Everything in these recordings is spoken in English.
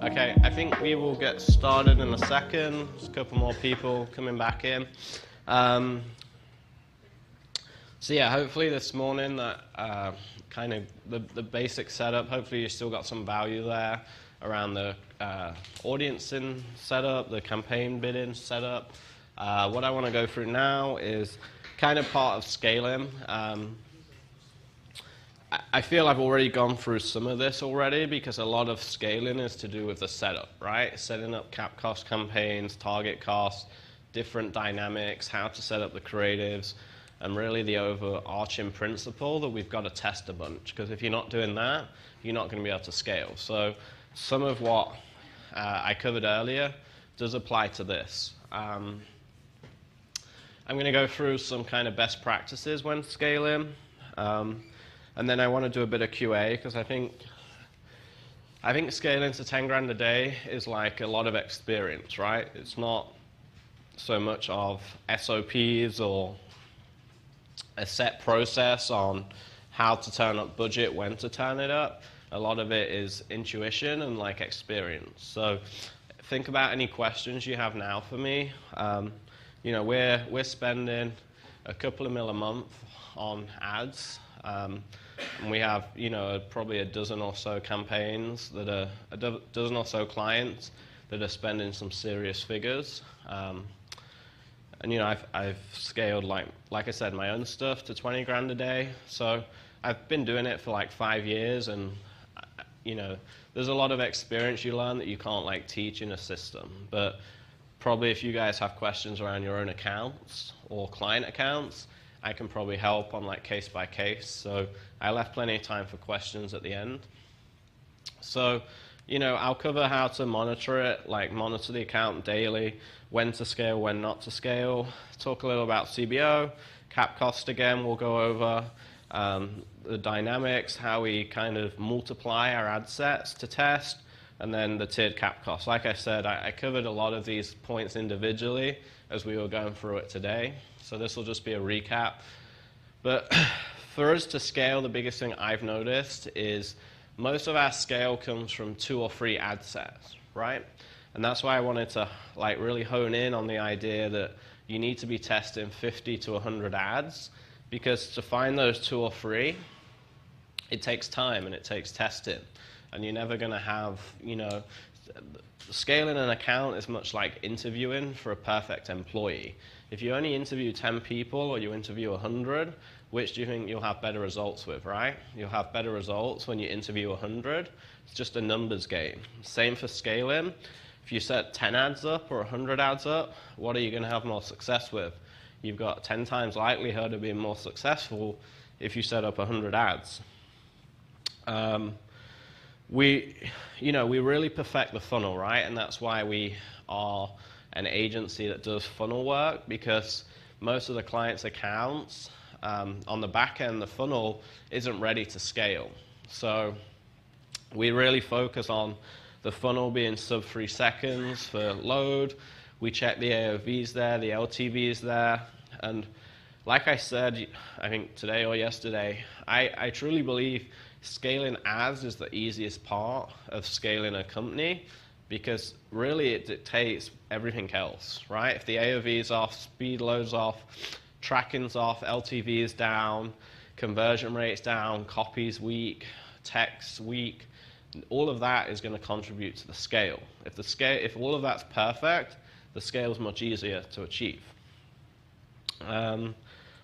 Okay, I think we will get started in a second. There's a couple more people coming back in. So yeah, hopefully this morning that kind of the basic setup, hopefully you still got some value there around the audiencing setup, the campaign bidding setup. What I want to go through now is kind of part of scaling. I feel I've already gone through some of this already because a lot of scaling is to do with the setup, right? Setting up cap cost campaigns, target costs, different dynamics, how to set up the creatives, and really the overarching principle that we've got to test a bunch, because if you're not doing that, you're not going to be able to scale. So some of what I covered earlier does apply to this. I'm going to go through some kind of best practices when scaling. And then I want to do a bit of QA because I think scaling to 10 grand a day is like a lot of experience, right? It's not so much of SOPs or a set process on how to turn up budget, when to turn it up. A lot of it is intuition and like experience. So think about any questions you have now for me. You know, we're spending a couple of mil a month on ads. And we have, you know, probably a dozen or so campaigns that are, a dozen or so clients that are spending some serious figures. And, you know, I've scaled, like I said, my own stuff to 20 grand a day. So I've been doing it for like 5 years, and, you know, there's a lot of experience you learn that you can't like teach in a system. But probably if you guys have questions around your own accounts or client accounts, I can probably help on like case by case. So I left plenty of time for questions at the end. So, you know, I'll cover how to monitor it, like monitor the account daily, when to scale, when not to scale. Talk a little about CBO, cap cost again, we'll go over the dynamics, how we kind of multiply our ad sets to test, and then the tiered cap cost. Like I said, I covered a lot of these points individually as we were going through it today. So this will just be a recap. But for us to scale, the biggest thing I've noticed is most of our scale comes from 2 or 3 ad sets, right? And that's why I wanted to like really hone in on the idea that you need to be testing 50 to 100 ads, because to find those 2 or 3, it takes time and it takes testing. And you're never going to have, you know, scaling an account is much like interviewing for a perfect employee. If you only interview 10 people or you interview 100, which do you think you'll have better results with, right? You'll have better results when you interview 100. It's just a numbers game. Same for scaling. If you set 10 ads up or 100 ads up, what are you going to have more success with? You've got 10 times likelihood of being more successful if you set up 100 ads. We really perfect the funnel, right? And that's why we are an agency that does funnel work, because most of the clients' accounts on the back end, the funnel isn't ready to scale. So we really focus on the funnel being sub 3 seconds for load. We check the AOVs there, the LTVs there. And like I said, I think today or yesterday, I truly believe scaling ads is the easiest part of scaling a company, because really it dictates everything else, right? If the AOV is off, speed loads off, tracking's off, LTV is down, conversion rate's down, copies weak, text weak, all of that is going to contribute to the scale. If all of that's perfect, the scale is much easier to achieve.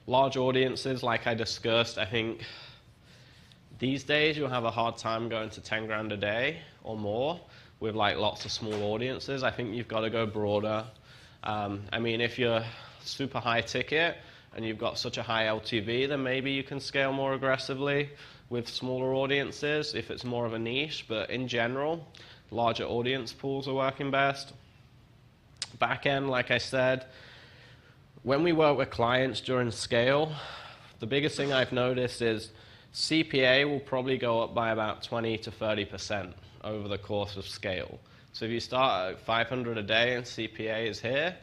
Large audiences, like I discussed, I think these days you'll have a hard time going to 10 grand a day or more with like lots of small audiences. I think you've got to go broader. I mean, if you're super high ticket and you've got such a high LTV, then maybe you can scale more aggressively with smaller audiences if it's more of a niche. But in general, larger audience pools are working best. Back end, like I said, when we work with clients during scale, the biggest thing I've noticed is CPA will probably go up by about 20 to 30% over the course of scale. So if you start at 500 a day and CPA is here,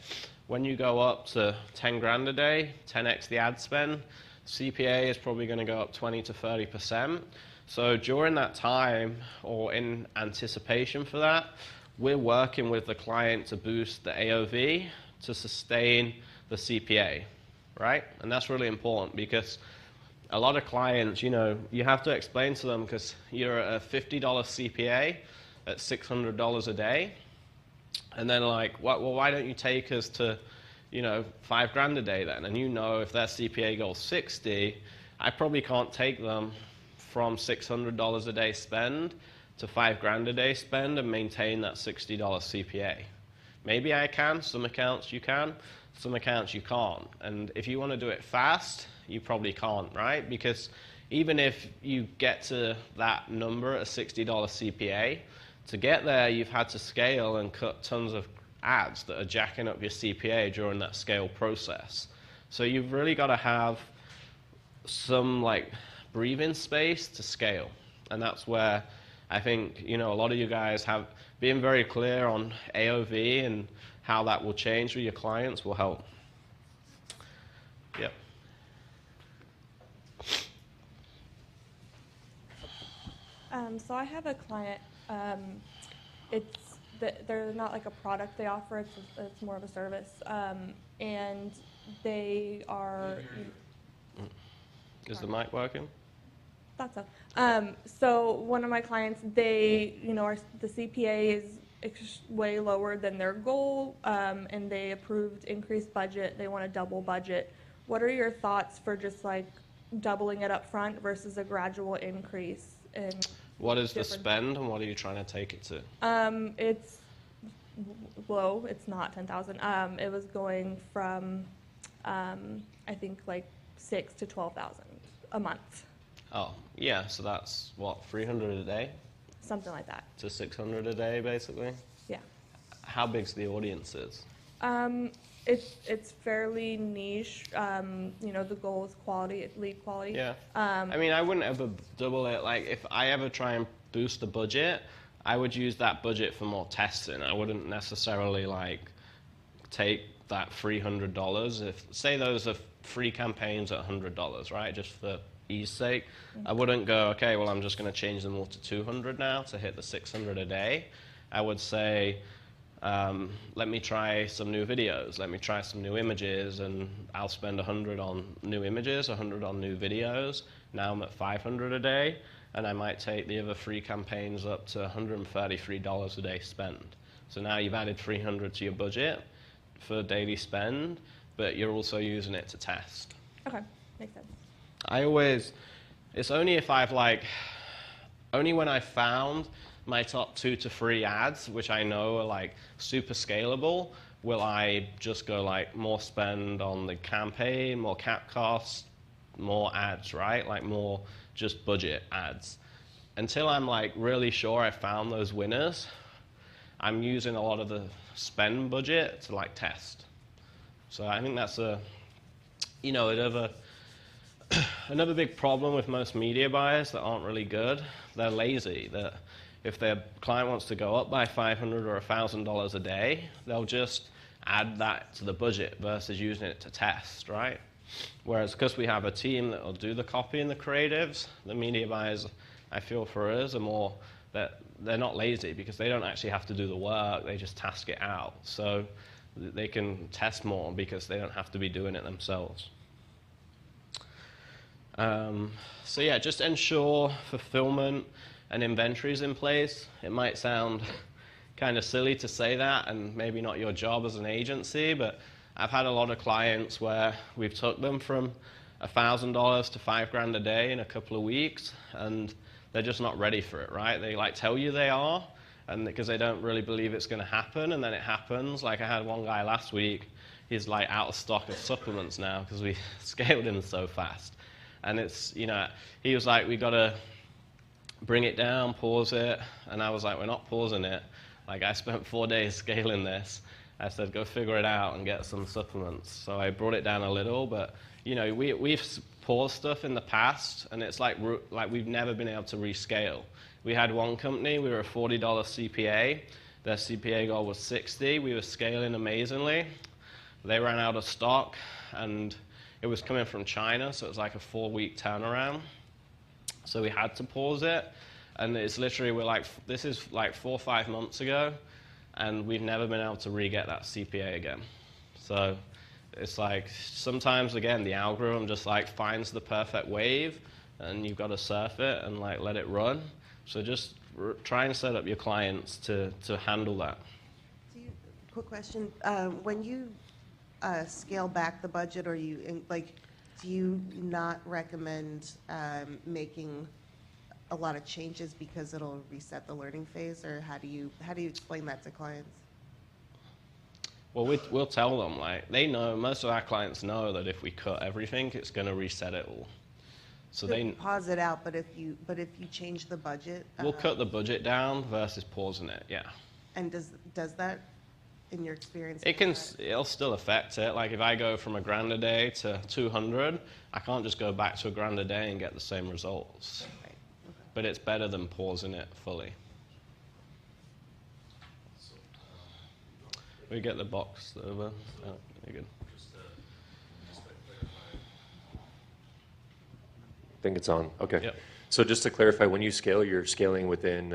when you go up to 10 grand a day, 10x the ad spend, CPA is probably going to go up 20 to 30%. So during that time, or in anticipation for that, we're working with the client to boost the AOV to sustain the CPA, right? And that's really important because a lot of clients, you know, you have to explain to them, because you're at a $50 CPA at $600 a day, and then like, well, why don't you take us to, you know, $5,000 a day then? And you know, if their CPA goes 60, I probably can't take them from $600 a day spend to $5,000 a day spend and maintain that $60 CPA. Maybe I can, some accounts you can, some accounts you can't. And if you want to do it fast, you probably can't, right? Because even if you get to that number at a $60 CPA, to get there, you've had to scale and cut tons of ads that are jacking up your CPA during that scale process. So you've really got to have some like breathing space to scale. And that's where I think, you know, a lot of you guys have been very clear on AOV and how that will change with your clients will help. Yep. So I have a client, they're not like a product they offer, it's more of a service. And they are... Is the mic working? Thought so. So one of my clients, they, you know, the CPA is way lower than their goal, and they approved increased budget. They want to double budget. What are your thoughts for just like doubling it up front versus a gradual increase? What is the spend, and what are you trying to take it to? It's low. It's not 10,000. It was going from, I think like 6,000 to 12,000 a month. Oh, yeah, so that's what, 300 a day? Something like that. To 600 a day, basically? Yeah. How big's the audiences? It's fairly niche. You know, the goal is quality, lead quality. Yeah. I mean, I wouldn't ever double it. Like, if I ever try and boost the budget, I would use that budget for more testing. I wouldn't necessarily, like, take that $300. If, say those are free campaigns at $100, right, just for ease sake, I wouldn't go, okay, well, I'm just going to change them all to 200 now to hit the 600 a day. I would say, let me try some new videos, let me try some new images, and I'll spend 100 on new images, 100 on new videos. Now I'm at 500 a day, and I might take the other free campaigns up to $133 a day spend. So now you've added 300 to your budget for daily spend, but you're also using it to test. Okay, makes sense. It's only if I've only when I found my top 2 to 3 ads, which I know are like super scalable, will I just go like more spend on the campaign, more cap costs, more ads, right? Like more just budget ads. Until I'm like really sure I found those winners, I'm using a lot of the spend budget to like test. So I think that's another big problem with most media buyers that aren't really good. They're lazy. That if their client wants to go up by $500 or $1,000 a day, they'll just add that to the budget versus using it to test, right? Whereas because we have a team that will do the copy and the creatives, the media buyers, I feel for us, are more that they're not lazy because they don't actually have to do the work. They just task it out. So they can test more because they don't have to be doing it themselves. So yeah, just ensure fulfillment and inventory is in place. It might sound kind of silly to say that, and maybe not your job as an agency, but I've had a lot of clients where we've took them from $1,000 to $5,000 a day in a couple of weeks, and they're just not ready for it, right? They like tell you they are, and because they don't really believe it's going to happen, and then it happens. Like I had one guy last week, he's like out of stock of supplements now because we scaled him so fast. And it's, you know, he was like, we got to bring it down, pause it. And I was like, we're not pausing it. Like, I spent 4 days scaling this. I said, go figure it out and get some supplements. So I brought it down a little, but, you know, we've paused stuff in the past, and it's like we've never been able to rescale. We had one company, we were a $40 CPA. Their CPA goal was 60. We were scaling amazingly. They ran out of stock, and it was coming from China, so it was like a 4-week turnaround. So we had to pause it, and it's literally, this is like 4 or 5 months ago, and we've never been able to re-get that CPA again. So it's like, sometimes again, the algorithm just like finds the perfect wave, and you've got to surf it and like let it run. So just try and set up your clients to handle that. Quick question, when you scale back the budget, or do you not recommend making a lot of changes because it'll reset the learning phase, or how do you explain that to clients? Well, we'll tell them, like, they know, most of our clients know that if we cut everything, it's going to reset it all. So they pause it out, but if you change the budget, we'll cut the budget down versus pausing it, yeah. And does that, in your experience? It'll still affect it. Like if I go from $1,000 a day to 200, I can't just go back to $1,000 a day and get the same results. Right. Okay. But it's better than pausing it fully. We get the box over. Oh, you're good. I think it's on. Okay. Yep. So just to clarify, when you scale, you're scaling within,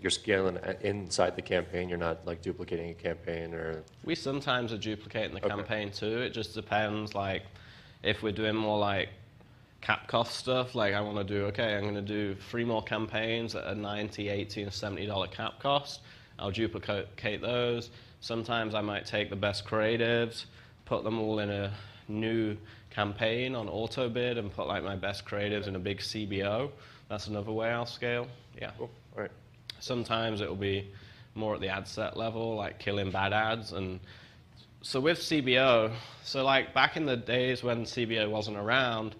you're scaling inside the campaign. You're not like duplicating a campaign, or. We sometimes are duplicating the Okay. campaign too. It just depends. Like if we're doing more like cap cost stuff, like I want to do, okay, I'm going to do 3 more campaigns at a $90, $80, and $70 cap cost. I'll duplicate those. Sometimes I might take the best creatives, put them all in a new campaign on auto bid, and put like my best creatives in a big CBO. That's another way I'll scale. Yeah. Cool. All right. Sometimes it will be more at the ad set level, like killing bad ads. And so with CBO, so like back in the days when CBO wasn't around,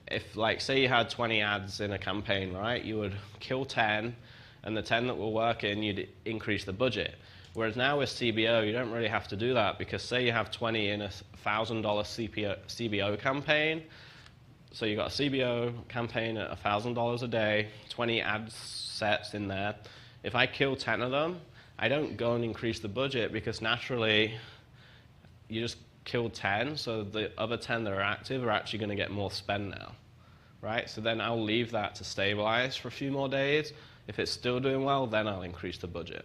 if like say you had 20 ads in a campaign, right, you would kill 10, and the 10 that were working, you'd increase the budget. Whereas now with CBO, you don't really have to do that, because say you have 20 in a $1,000 CBO campaign, so you've got a CBO campaign at $1,000 a day, 20 ad sets in there. If I kill 10 of them, I don't go and increase the budget, because naturally you just killed 10, so the other 10 that are active are actually going to get more spend now, right? So then I'll leave that to stabilize for a few more days. If it's still doing well, then I'll increase the budget.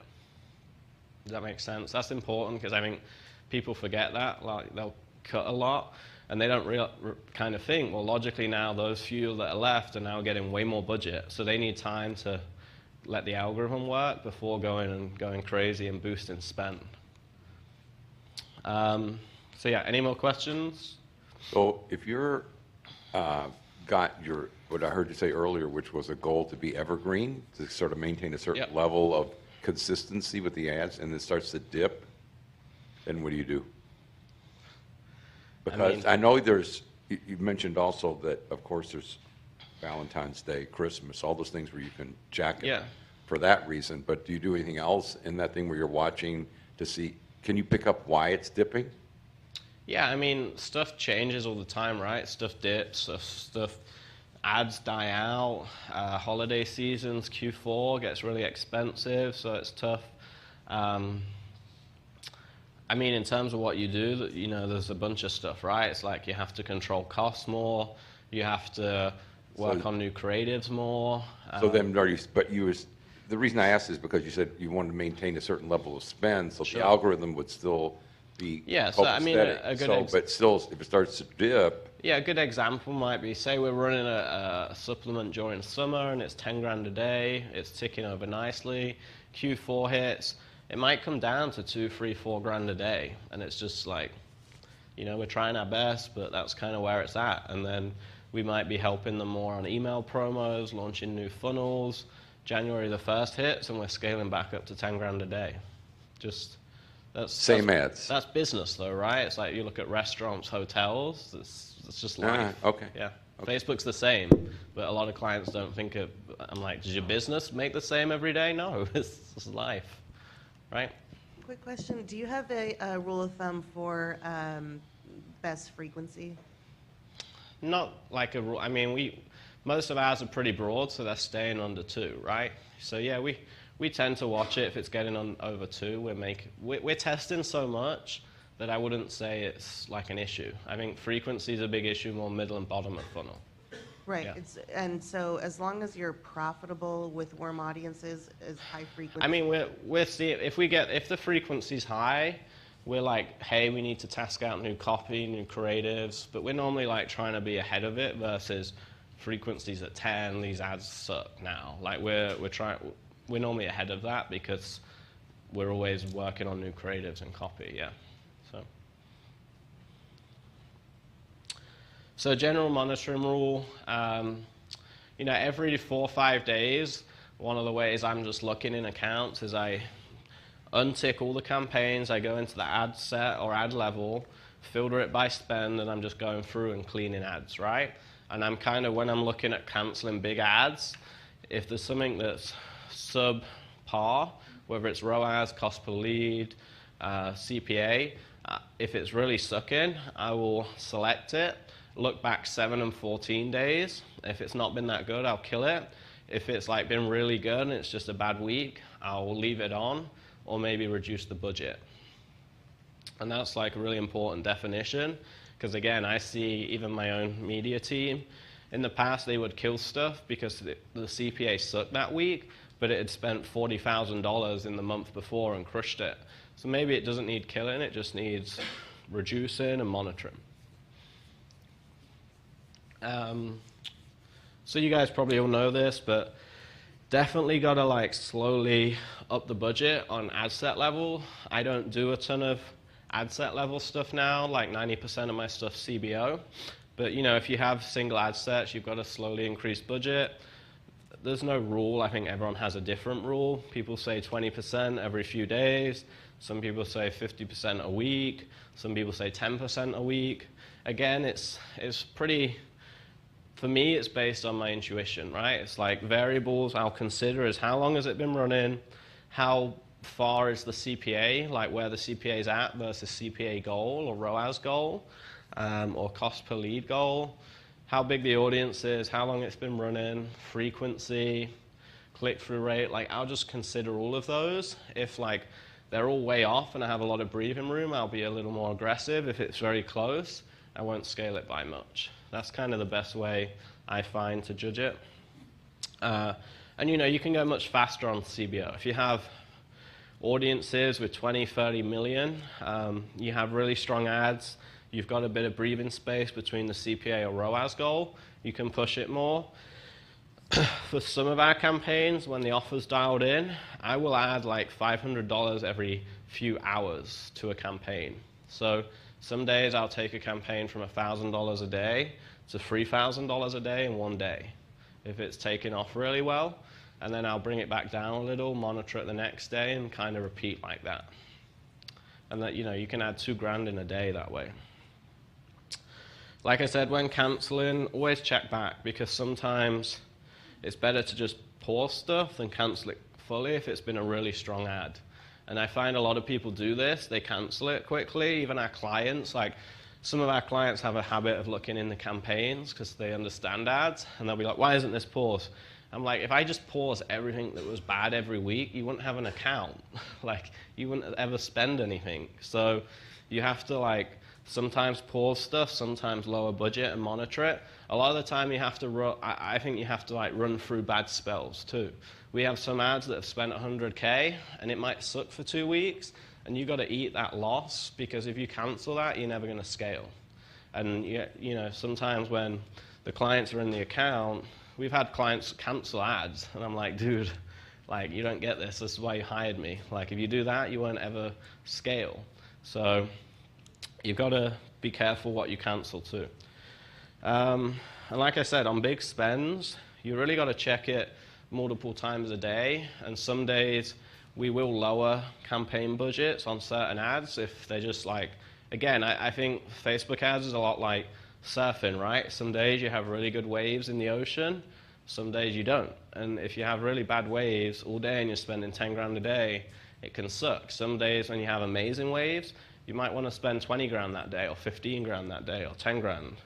Does that make sense? That's important, because I think people forget that. Like they'll cut a lot, and they don't kind of think, well, logically now those few that are left are now getting way more budget, so they need time to let the algorithm work before going crazy and boosting spend. So yeah, any more questions? So if you're got your, what I heard you say earlier, which was a goal to be evergreen, to sort of maintain a certain Yep. level of consistency with the ads, and it starts to dip, then what do you do? Because I know you mentioned also that, of course, there's Valentine's Day, Christmas, all those things where you can jack it Yeah. for that reason, but do you do anything else in that thing where you're watching to see, can you pick up why it's dipping? Yeah, I mean, stuff changes all the time, right? Stuff dips, stuff ads die out, holiday seasons, Q4 gets really expensive, so it's tough. I mean, in terms of what you do, you know, there's a bunch of stuff, right? It's like you have to control costs more, you have to work on new creatives more. So then, the reason I asked is because you said you wanted to maintain a certain level of spend, so Sure. the algorithm would still be Yeah, so I mean, copacetic. a good So, but still, if it starts to dip, Yeah, a good example might be, say we're running a supplement during summer and it's 10 grand a day, it's ticking over nicely, Q4 hits, it might come down to 2, 3, 4 grand a day, and it's just like, you know, we're trying our best, but that's kind of where it's at. And then we might be helping them more on email promos, launching new funnels. January the 1st hits and we're scaling back up to 10 grand a day. Just Same ads. That's business though, right? It's like you look at restaurants, hotels, it's just life. okay. Yeah. Okay. Facebook's the same, but a lot of clients don't think of, I'm like, does your business make the same every day? No, it's life, right? Quick question, do you have a rule of thumb for best frequency? Not like a rule. I mean, most of ours are pretty broad, so they're staying under 2, right? So yeah, we tend to watch it if it's getting on over 2. We're testing so much that I wouldn't say it's like an issue. I think frequency is a big issue, more middle and bottom of funnel. Right, Yeah. and so as long as you're profitable with warm audiences, is high frequency. I mean, we're seeing if the frequency's high, we're like, hey, we need to test out new copy, new creatives, but we're normally like trying to be ahead of it versus frequencies at 10. These ads suck now. Like we're normally ahead of that because we're always working on new creatives and copy. Yeah, so general monitoring rule. Every 4 or 5 days, one of the ways I'm just looking in accounts is I untick all the campaigns, I go into the ad set or ad level, filter it by spend, and I'm just going through and cleaning ads, right? And I'm kind of, when I'm looking at canceling big ads, if there's something that's subpar, whether it's ROAS, cost per lead, CPA, if it's really sucking, I will select it, look back 7 and 14 days. If it's not been that good, I'll kill it. If it's like been really good and it's just a bad week, I'll leave it on or maybe reduce the budget. And that's like a really important definition because again, I see even my own media team, in the past they would kill stuff because the CPA sucked that week, but it had spent $40,000 in the month before and crushed it. So maybe it doesn't need killing, it just needs reducing and monitoring. So you guys probably all know this, but definitely got to like slowly up the budget on ad set level. I don't do a ton of ad set level stuff now, like 90% of my stuff's CBO. But if you have single ad sets, you've got to slowly increase budget. There's no rule. I think everyone has a different rule. People say 20% every few days. Some people say 50% a week. Some people say 10% a week. Again, it's pretty... For me, it's based on my intuition, right? It's like variables I'll consider is how long has it been running, how far is the CPA, like where the CPA is at versus CPA goal or ROAS goal, or cost per lead goal, how big the audience is, how long it's been running, frequency, click-through rate. Like I'll just consider all of those. If like they're all way off and I have a lot of breathing room, I'll be a little more aggressive. If it's very close, I won't scale it by much. That's kind of the best way I find to judge it. And you can go much faster on CBO. If you have audiences with 20, 30 million, you have really strong ads, you've got a bit of breathing space between the CPA or ROAS goal, you can push it more. For some of our campaigns, when the offer's dialed in, I will add like $500 every few hours to a campaign. So some days I'll take a campaign from $1,000 a day to $3,000 a day in one day, if it's taken off really well, and then I'll bring it back down a little, monitor it the next day, and kind of repeat like that. And that you can add $2,000 in a day that way. Like I said, when canceling, always check back because sometimes it's better to just pause stuff than cancel it fully if it's been a really strong ad. And I find a lot of people do this, they cancel it quickly, even our clients. Like some of our clients have a habit of looking in the campaigns because they understand ads, and they'll be like, why isn't this paused? I'm like, if I just pause everything that was bad every week, you wouldn't have an account. Like, you wouldn't ever spend anything. So you have to like sometimes pause stuff, sometimes lower budget and monitor it. A lot of the time you have to run, I think you have to like run through bad spells too. We have some ads that have spent 100K and it might suck for 2 weeks, and you got to eat that loss because if you cancel that, you're never going to scale. And sometimes when the clients are in the account, we've had clients cancel ads, and I'm like, dude, like you don't get this. This is why you hired me. Like if you do that, you won't ever scale. So you've got to be careful what you cancel too. And like I said, on big spends, you really got to check it multiple times a day, and some days we will lower campaign budgets on certain ads if they're just like, again, I think Facebook ads is a lot like surfing, right? Some days you have really good waves in the ocean, some days you don't. And if you have really bad waves all day and you're spending 10 grand a day, it can suck. Some days when you have amazing waves, you might want to spend 20 grand that day or 15 grand that day or 10 grand.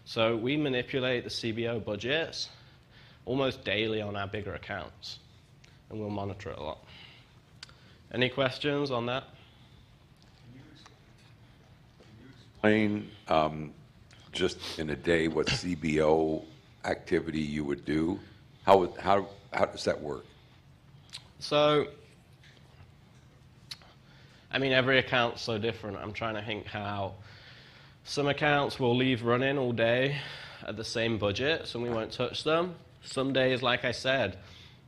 So we manipulate the CBO budgets almost daily on our bigger accounts, and we'll monitor it a lot. Any questions on that? Explain just in a day what CBO activity you would do? How does that work? So, I mean, every account's so different. I'm trying to think how some accounts will leave running all day at the same budget, so we won't touch them. Some days, like I said,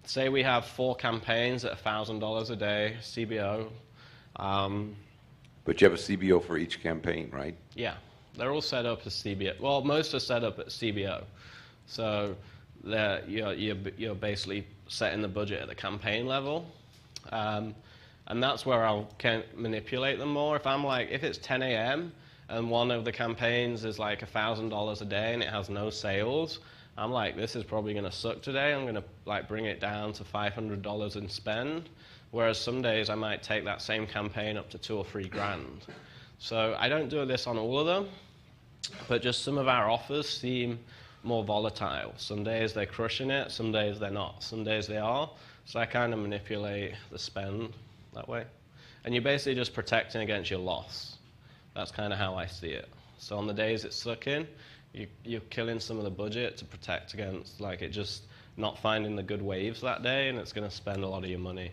say we have 4 campaigns at $1,000 a day, CBO. But you have a CBO for each campaign, right? Yeah, they're all set up as CBO. Well, most are set up at CBO. So you're basically setting the budget at the campaign level. And that's where I can manipulate them more. If it's 10 a.m. and one of the campaigns is like $1,000 a day and it has no sales, I'm like, this is probably going to suck today. I'm going to like bring it down to $500 in spend. Whereas some days I might take that same campaign up to $2,000 or $3,000. So I don't do this on all of them, but just some of our offers seem more volatile. Some days they're crushing it, some days they're not. Some days they are. So I kind of manipulate the spend that way. And you're basically just protecting against your loss. That's kind of how I see it. So on the days it's sucking, you're killing some of the budget to protect against like it just not finding the good waves that day, and it's going to spend a lot of your money.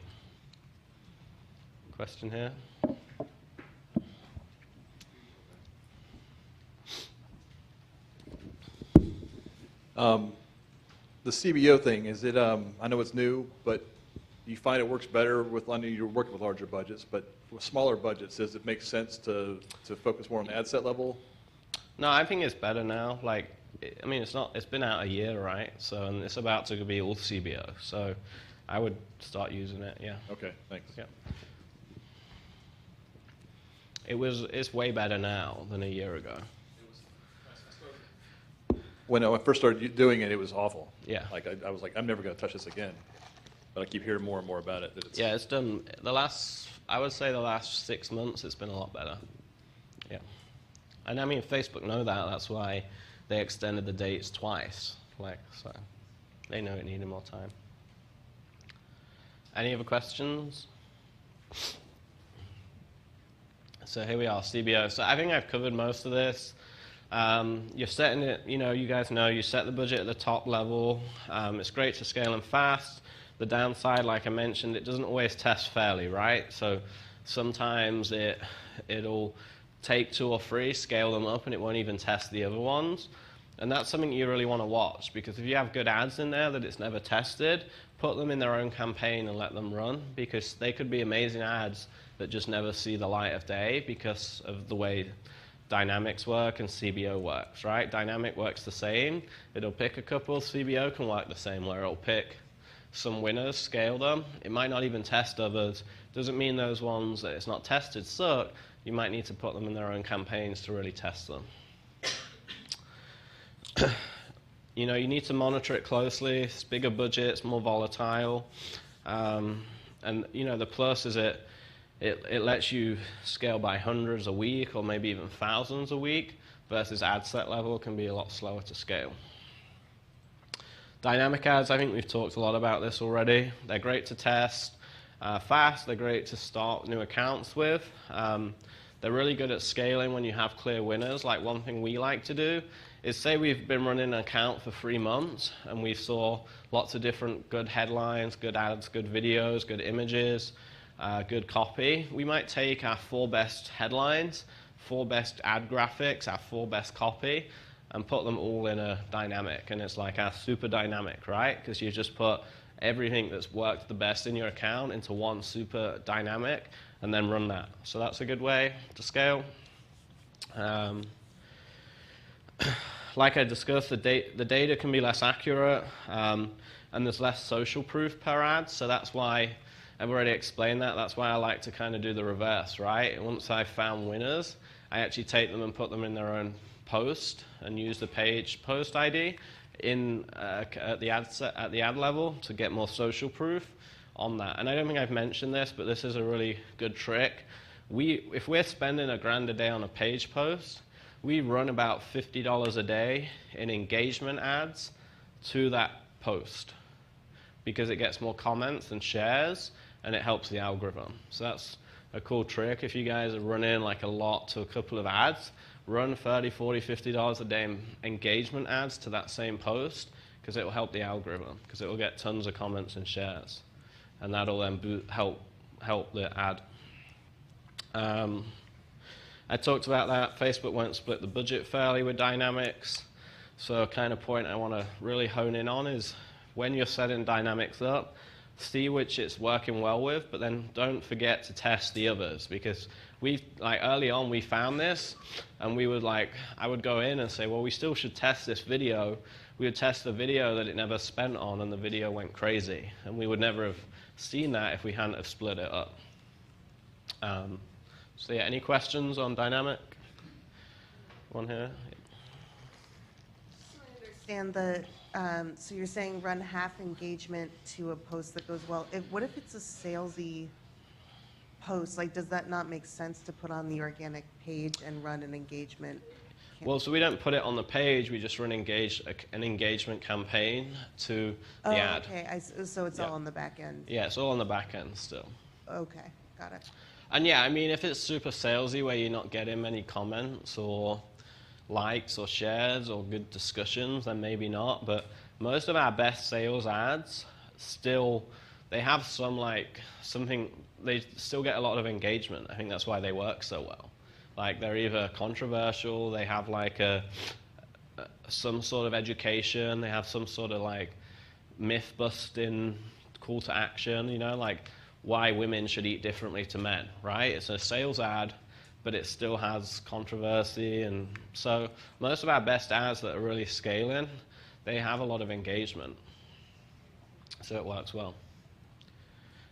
Question here? The CBO thing, is it, I know it's new, but do you find it works better with, I know you're working with larger budgets, but with smaller budgets, does it make sense to focus more on the ad set level? No, I think it's better now. Like, I mean, it's been out a year, right? So, and it's about to be all CBO. So I would start using it, yeah. Okay, thanks. Yeah. It's way better now than a year ago. When I first started doing it, it was awful. Yeah. Like, I was like, I'm never going to touch this again. But I keep hearing more and more about it. That it's, Yeah, it's done, I would say the last 6 months, it's been a lot better. Yeah. And I mean, Facebook know that. That's why they extended the dates twice. Like, so they know it needed more time. Any other questions? So here we are, CBO. So I think I've covered most of this. You're setting it, you guys know, you set the budget at the top level. It's great to scale them fast. The downside, like I mentioned, it doesn't always test fairly, right? So sometimes it'll take 2 or 3, scale them up, and it won't even test the other ones. And that's something you really want to watch, because if you have good ads in there that it's never tested, put them in their own campaign and let them run, because they could be amazing ads that just never see the light of day because of the way Dynamics work and CBO works, right? Dynamic works the same. It'll pick a couple. CBO can work the same, where it'll pick some winners, scale them. It might not even test others. Doesn't mean those ones that it's not tested suck. You might need to put them in their own campaigns to really test them. You need to monitor it closely. It's bigger budgets, more volatile. And the plus is it lets you scale by hundreds a week or maybe even thousands a week, versus ad set level can be a lot slower to scale. Dynamic ads, I think we've talked a lot about this already. They're great to test fast. They're great to start new accounts with. They're really good at scaling when you have clear winners. Like, one thing we like to do is, say we've been running an account for 3 months and we saw lots of different good headlines, good ads, good videos, good images, good copy. We might take our 4 best headlines, 4 best ad graphics, our 4 best copy, and put them all in a dynamic. And it's like our super dynamic, right? Because you just put everything that's worked the best in your account into one super dynamic and then run that. So that's a good way to scale. Like I discussed, the data can be less accurate, and there's less social proof per ad. So that's why I've already explained that. That's why I like to kind of do the reverse, right? And once I've found winners, I actually take them and put them in their own post and use the page post ID at the ad level to get more social proof on that. And I don't think I've mentioned this, but this is a really good trick. If we're spending $1,000 a day on a page post, we run about $50 a day in engagement ads to that post, because it gets more comments and shares, and it helps the algorithm. So that's a cool trick. If you guys are running like a lot to a couple of ads, run $30, $40, $50 a day engagement ads to that same post, because it will help the algorithm, because it will get tons of comments and shares, and that'll then help the ad. I talked about that. Facebook won't split the budget fairly with Dynamics. So a kind of point I want to really hone in on is when you're setting Dynamics up, see which it's working well with, but then don't forget to test the others, because early on we found this, and I would go in and say, well, we still should test this video. We would test the video that it never spent on, and the video went crazy, and we would never have seen that if we hadn't have split it up. So yeah, any questions on Dynamic? One here? Understand so you're saying run half engagement to a post that goes well. What if it's a salesy post? Like, does that not make sense to put on the organic page and run an engagement? Well, so we don't put it on the page. We just run an engagement campaign to the ad. Okay. So it's Yeah. all on the back end. Yeah, it's all on the back end still. Okay, got it. And yeah, I mean, if it's super salesy where you're not getting many comments or likes or shares or good discussions, then maybe not. But most of our best sales ads still, they have they still get a lot of engagement. I think that's why they work so well. Like, they're either controversial, they have like some sort of education, they have some sort of like myth busting call to action, like why women should eat differently to men, right? It's a sales ad, but it still has controversy. And so most of our best ads that are really scaling, they have a lot of engagement. So it works well.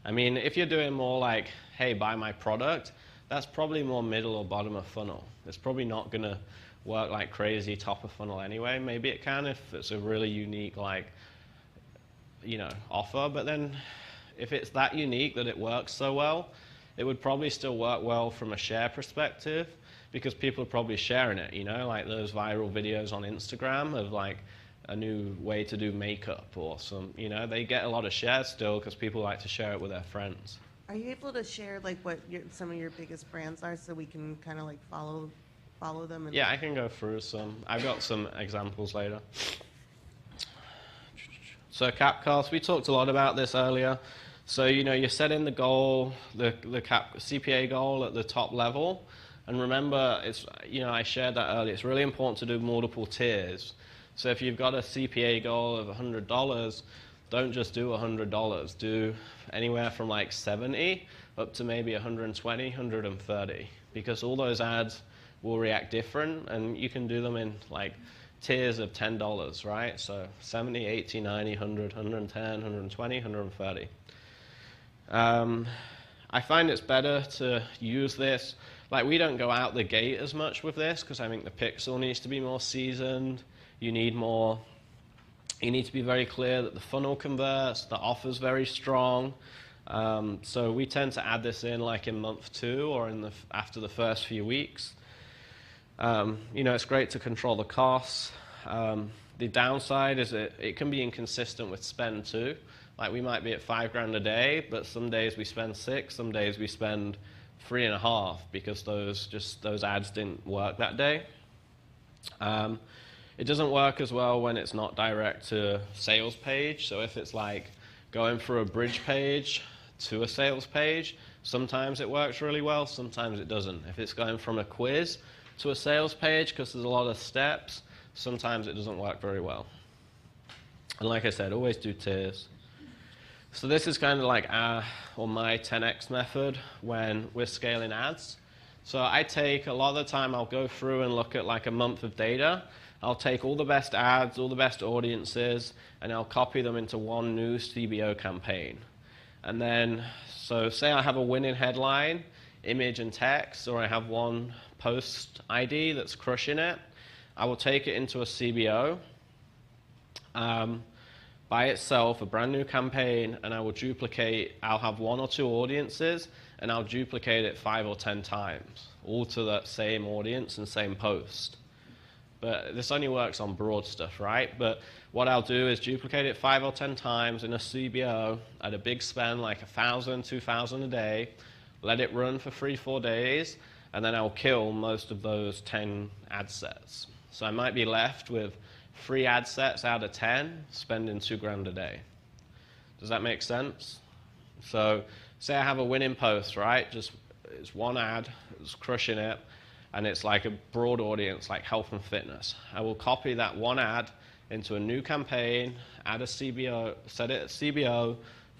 I mean, if you're doing more like, hey, buy my product, that's probably more middle or bottom of funnel. It's probably not going to work like crazy top of funnel anyway. Maybe it can if it's a really unique offer, but then if it's that unique that it works so well, it would probably still work well from a share perspective, because people are probably sharing it, like those viral videos on Instagram of like a new way to do makeup or they get a lot of shares still because people like to share it with their friends. Are you able to share like what some of your biggest brands are so we can kind of like follow them? And Yeah, I can go through some. I've got some examples later. So Capcast, we talked a lot about this earlier. So, you're setting the goal, the CPA goal at the top level. And remember, I shared that earlier. It's really important to do multiple tiers. So if you've got a CPA goal of $100, don't just do $100. Do anywhere from like 70 up to maybe 120, 130. Because all those ads will react different, and you can do them in like tiers of $10, right? So 70, 80, 90, 100, 110, 120, 130. I find it's better to use this. Like, we don't go out the gate as much with this because I think the pixel needs to be more seasoned. You need to be very clear that the funnel converts, the offer's very strong. So we tend to add this in like in month 2 or after the first few weeks. It's great to control the costs. The downside is it can be inconsistent with spend too. Like, we might be at $5,000 a day, but some days we spend 6, some days we spend 3.5 because those ads didn't work that day. It doesn't work as well when it's not direct to sales page. So if it's like going through a bridge page to a sales page, sometimes it works really well, sometimes it doesn't. If it's going from a quiz to a sales page, because there's a lot of steps, sometimes it doesn't work very well. And like I said, always do tiers. So this is kind of like my 10x method when we're scaling ads. So I take a lot of the time, I'll go through and look at like a month of data. I'll take all the best ads, all the best audiences, and I'll copy them into one new CBO campaign. And then, so say I have a winning headline, image and text, or I have one post ID that's crushing it, I will take it into a CBO by itself, a brand new campaign, and I will I'll have 1 or 2 audiences, and I'll duplicate it 5 or 10 times, all to that same audience and same post. But this only works on broad stuff, right? But what I'll do is duplicate it 5 or 10 times in a CBO at a big spend, like $1,000, $2,000 a day, let it run for 3-4 days, and then I'll kill most of those 10 ad sets. So I might be left with 3 ad sets out of 10, spending $2,000 a day. Does that make sense? So say I have a winning post, right? Just it's one ad, it's crushing it, and it's like a broad audience, like health and fitness. I will copy that one ad into a new campaign, add a CBO, set it at CBO,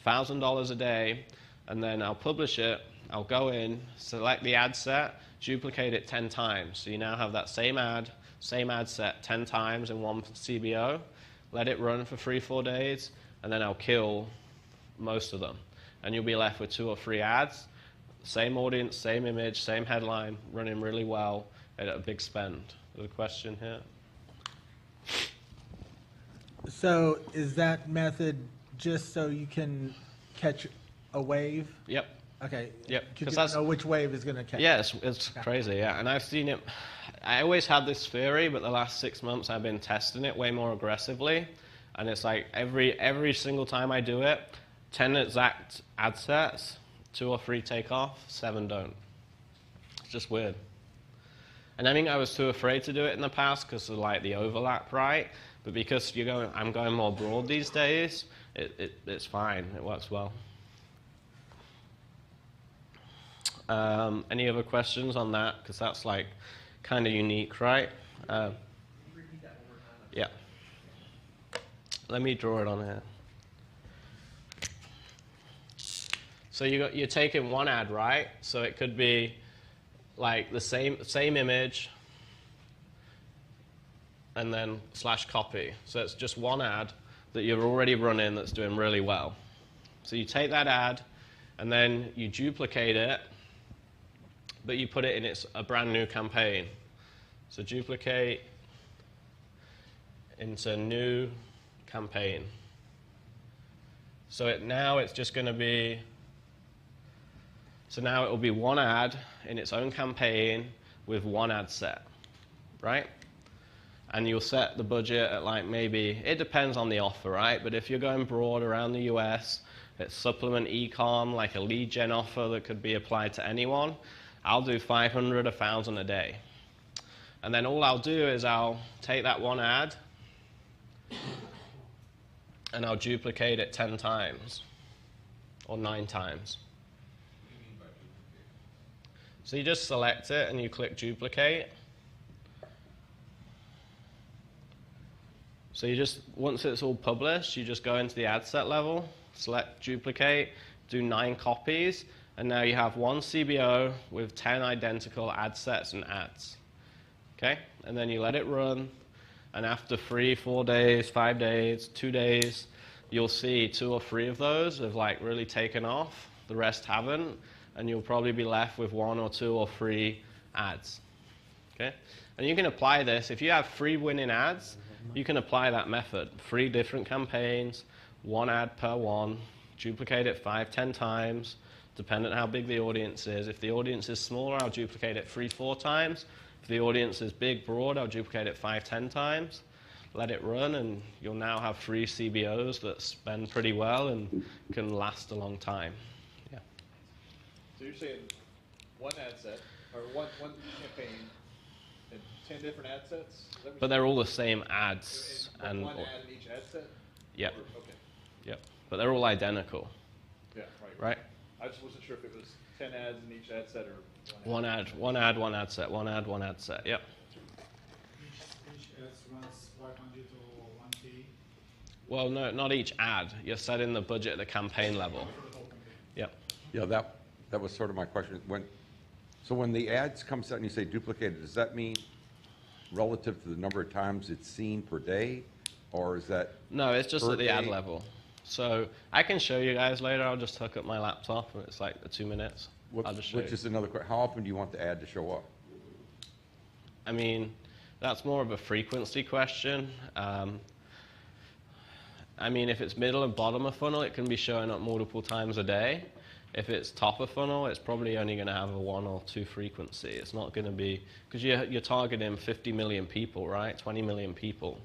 $1,000 a day, and then I'll publish it. I'll go in, select the ad set, duplicate it 10 times. So you now have that same ad set 10 times in one CBO, let it run for 3-4 days, and then I'll kill most of them. And you'll be left with 2 or 3 ads, same audience, same image, same headline, running really well at a big spend. There's a question here. So is that method just so you can catch a wave? Yep. Okay. Yep, Could 'cause you that's- know which wave is going to catch? Yeah, it's crazy, yeah. And I've seen it. I always had this theory, but the last 6 months I've been testing it way more aggressively. And it's like every single time I do it, 10 exact ad sets, 2 or 3 take off, 7 don't. It's just weird. And I think I was too afraid to do it in the past because of like the overlap, right? But because I'm going more broad these days, it's fine. It works well. Any other questions on that? Because that's like kind of unique, right? Yeah. Let me draw it on here. So you're taking one ad, right? So it could be like the same image and then /copy. So it's just one ad that you're already running that's doing really well. So you take that ad and then you duplicate it, but you put it in a brand new campaign. So duplicate into new campaign. So now it's just going to be, so now it will be one ad in its own campaign with one ad set, right? And you'll set the budget at like maybe, it depends on the offer, right? But if you're going broad around the US, it's supplement e-com, like a lead gen offer that could be applied to anyone. I'll do 500, 1,000 a day. And then all I'll do is I'll take that one ad and I'll duplicate it 10 times or 9 times. So you just select it and you click duplicate. So you just, once it's all published, you just go into the ad set level, select duplicate, do 9 copies, and now you have one CBO with 10 identical ad sets and ads. Okay? And then you let it run, and after 3, 4 days, 5 days, 2 days, you'll see 2 or 3 of those have like really taken off. The rest haven't, and you'll probably be left with 1 or 2 or 3 ads. Okay? And you can apply this. If you have 3 winning ads, you can apply that method. 3 different campaigns, 1 ad per one, duplicate it 5, 10 times, depending on how big the audience is. If the audience is smaller, I'll duplicate it 3, 4 times. If the audience is big, broad, I'll duplicate it 5, 10 times. Let it run, and you'll now have 3 CBOs that spend pretty well and can last a long time. Yeah. So you're saying one ad set, or one campaign, and 10 different ad sets? Is that what But they're all the same ads. and one ad in each ad set? Yep. Or- okay. Yep. But they're all identical, Yeah, right. right? I just wasn't sure if it was 10 ads in each ad set or One ad set, one ad set. Yep. Each ad runs 500 or 1K Well, no, not each ad. You're setting the budget at the campaign level. for the whole campaign. Yep. Yeah, that was sort of my question. So when the ads comes out and you say duplicated, does that mean relative to the number of times it's seen per day? Or is that, No, it's just Per at the ad day? level. So I can show you guys later. I'll just hook up my laptop, and it's like 2 minutes. I'll just show which you. is another question, how often do you want the ad to show up? I mean, that's more of a frequency question. I mean, if it's middle and bottom of funnel, it can be showing up multiple times a day. If it's top of funnel, it's probably only going to have a 1 or 2 frequency. It's not going to be, because you're targeting 50 million people, right? 20 million people.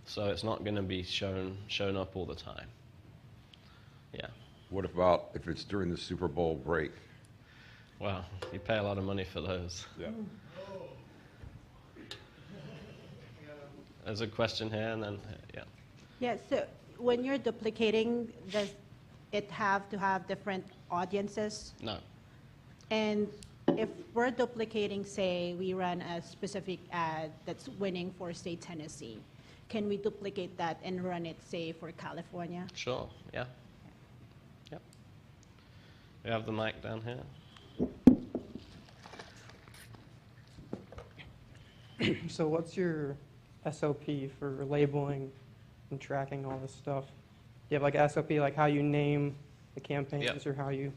So it's not going to be shown up all the time. Yeah. What about if it's during the Super Bowl break? Well, you pay a lot of money for those. Yeah. There's a question here, and then, yeah. Yeah, so when you're duplicating, does it have to have different audiences? No. And if we're duplicating, say, we run a specific ad that's winning for, say, Tennessee, can we duplicate that and run it, say, for California? Sure, yeah. Yep. We have the mic down here. So what's your SOP for labeling and tracking all this stuff? You have like SOP, like how you name the campaigns Yep. or how you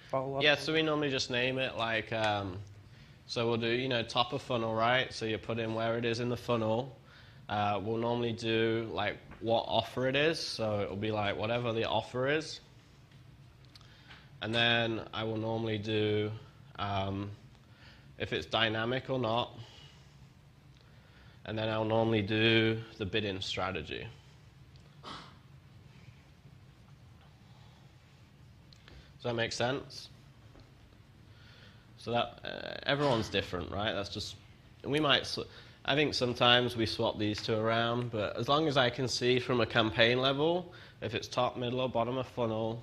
follow up? Yeah, on so we normally just name it like, so we'll do, you know, top of funnel, right? So you put in where it is in the funnel. We'll normally do like what offer it is. So it'll be like whatever the offer is. And then I will normally do if it's dynamic or not. And then I'll normally do the bidding strategy. Does that make sense? So that everyone's different, right? That's just we might. I think sometimes we swap these two around, but as long as I can see from a campaign level, if it's top, middle, or bottom of funnel,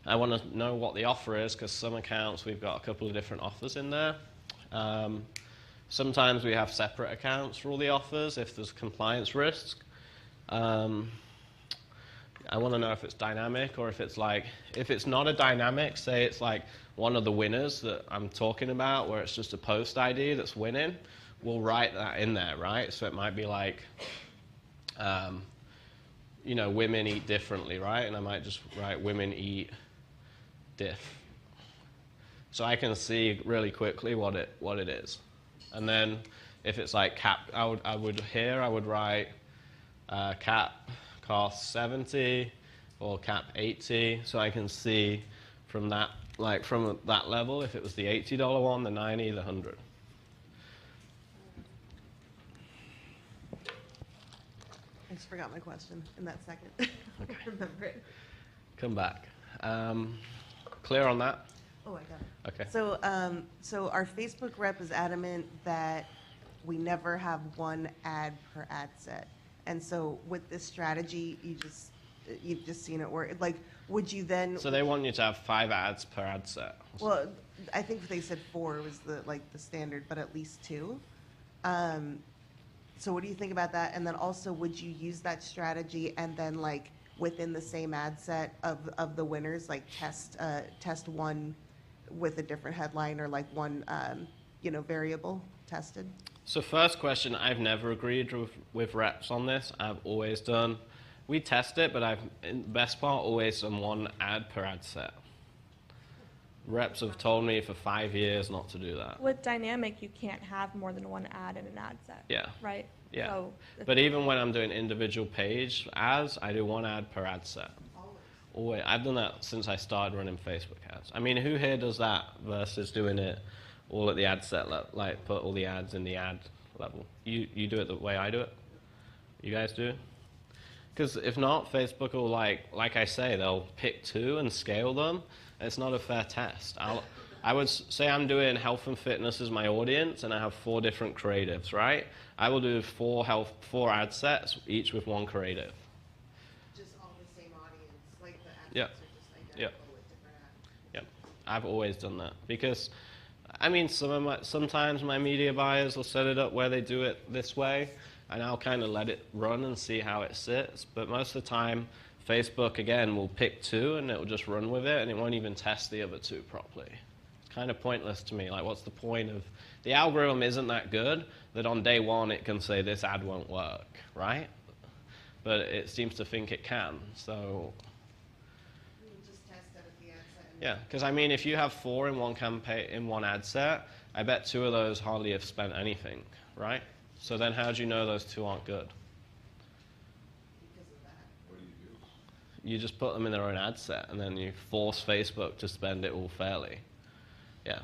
I want to know what the offer is because some accounts we've got a couple of different offers in there. Sometimes we have separate accounts for all the offers if there's compliance risk. I want to know if it's dynamic or if it's like, if it's not a dynamic, say it's like one of the winners that I'm talking about where it's just a post ID that's winning, we'll write that in there, right? So it might be like, you know, women eat differently, right? And I might just write women eat diff. So I can see really quickly what it is. And then if it's like cap, I would write cap cost 70 or cap 80, so I can see from that, like from that level, if it was the $80 one, the 90, the 100. I just forgot my question in that second. Okay. Remember it. Come back. Clear on that? Oh, I got it. Okay. So, so our Facebook rep is adamant that we never have one ad per ad set. And so with this strategy, you've just seen it work. Like, would you then? So they want you to have 5 ads per ad set. Well, I think they said 4 was the standard, but at least 2. So what do you think about that? And then also, would you use that strategy and then like within the same ad set of the winners, like test one with a different headline or like one variable tested? So first question, I've never agreed with reps on this. I've always done, we test it, but I've, in the best part, always done 1 ad per ad set. Reps have told me for 5 years not to do that. With dynamic, you can't have more than 1 ad in an ad set. Yeah. Right? Yeah. So But even when I'm doing individual page ads, I do 1 ad per ad set. Always. I've done that since I started running Facebook ads. I mean, who here does that versus doing it all at the ad set level, like put all the ads in the ad level? You do it the way I do it? You guys do? Because if not, Facebook will like I say, they'll pick 2 and scale them. It's not a fair test. I would say I'm doing health and fitness as my audience, and I have 4 different creatives, right? I will do 4 ad sets, each with 1 creative. Just all the same audience, like the ad Yeah. sets are just identical Yeah. with different ads. Yep, I've always done that because, I mean, sometimes my media buyers will set it up where they do it this way, and I'll kind of let it run and see how it sits. But most of the time, Facebook again will pick 2 and it will just run with it, and it won't even test the other 2 properly. It's kind of pointless to me. Like, what's the point of the algorithm? Isn't that good that on day 1 it can say this ad won't work, right? But it seems to think it can. So You would just test it at the ad set. And yeah, because I mean, if you have 4 in one campaign in 1 ad set, I bet 2 of those hardly have spent anything, right? So then, how do you know those 2 aren't good? because of that. You just put them in their own ad set, and then you force Facebook to spend it all fairly. Yeah.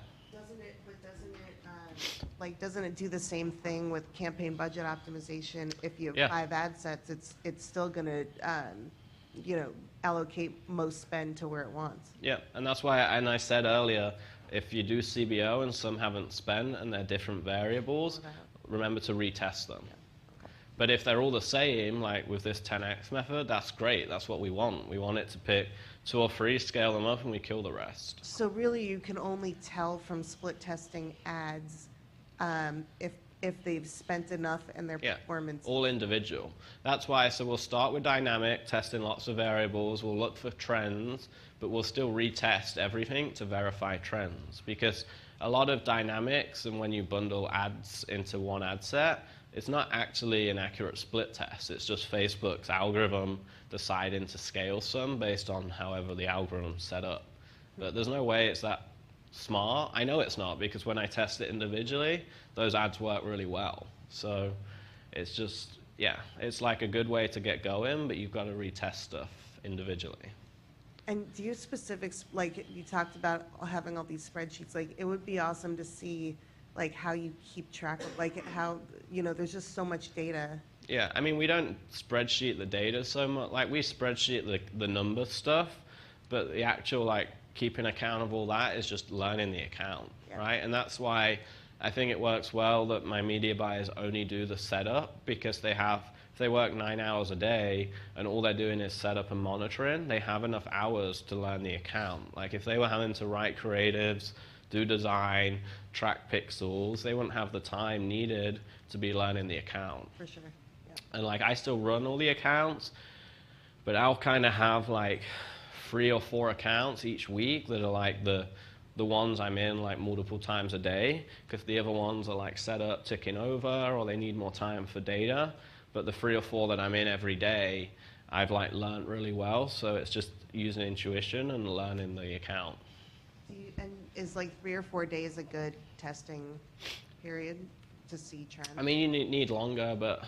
Doesn't it do the same thing with campaign budget optimization? If you have Yeah. 5 ad sets, it's still gonna, allocate most spend to where it wants. Yeah, and that's why, and I said earlier, if you do CBO and some haven't spent and they're different variables, remember to retest them. But if they're all the same, like with this 10x method, that's great. That's what we want. We want it to pick 2 or 3, scale them up, and we kill the rest. So really, you can only tell from split testing ads if they've spent enough and their Yeah, performance. all individual. That's why, so we'll start with dynamic, testing lots of variables. We'll look for trends, but we'll still retest everything to verify trends. Because a lot of dynamics, and when you bundle ads into one ad set, it's not actually an accurate split test. It's just Facebook's algorithm deciding to scale some based on however the algorithm's set up. But there's no way it's that smart. I know it's not, because when I test it individually, those ads work really well. So it's just, yeah, it's like a good way to get going, but you've got to retest stuff individually. And do you have specifics, like you talked about having all these spreadsheets, like it would be awesome to see like how you keep track of, like how, you know, there's just so much data. Yeah, I mean, we don't spreadsheet the data so much. Like, we spreadsheet the number stuff, but the actual, like, keeping account of all that is just learning the account, right? And that's why I think it works well that my media buyers only do the setup, because they have, if they work 9 hours a day and all they're doing is setup and monitoring, they have enough hours to learn the account. Like, if they were having to write creatives, do design, track pixels, they wouldn't have the time needed to be learning the account. For sure. Yeah. And like, I still run all the accounts, but I'll kind of have like 3 or 4 accounts each week that are like the ones I'm in like multiple times a day, because the other ones are like set up, ticking over, or they need more time for data. But the 3 or 4 that I'm in every day, I've like learned really well. So it's just using intuition and learning the account. And is like 3 or 4 days a good testing period to see trends? I mean, you need longer, but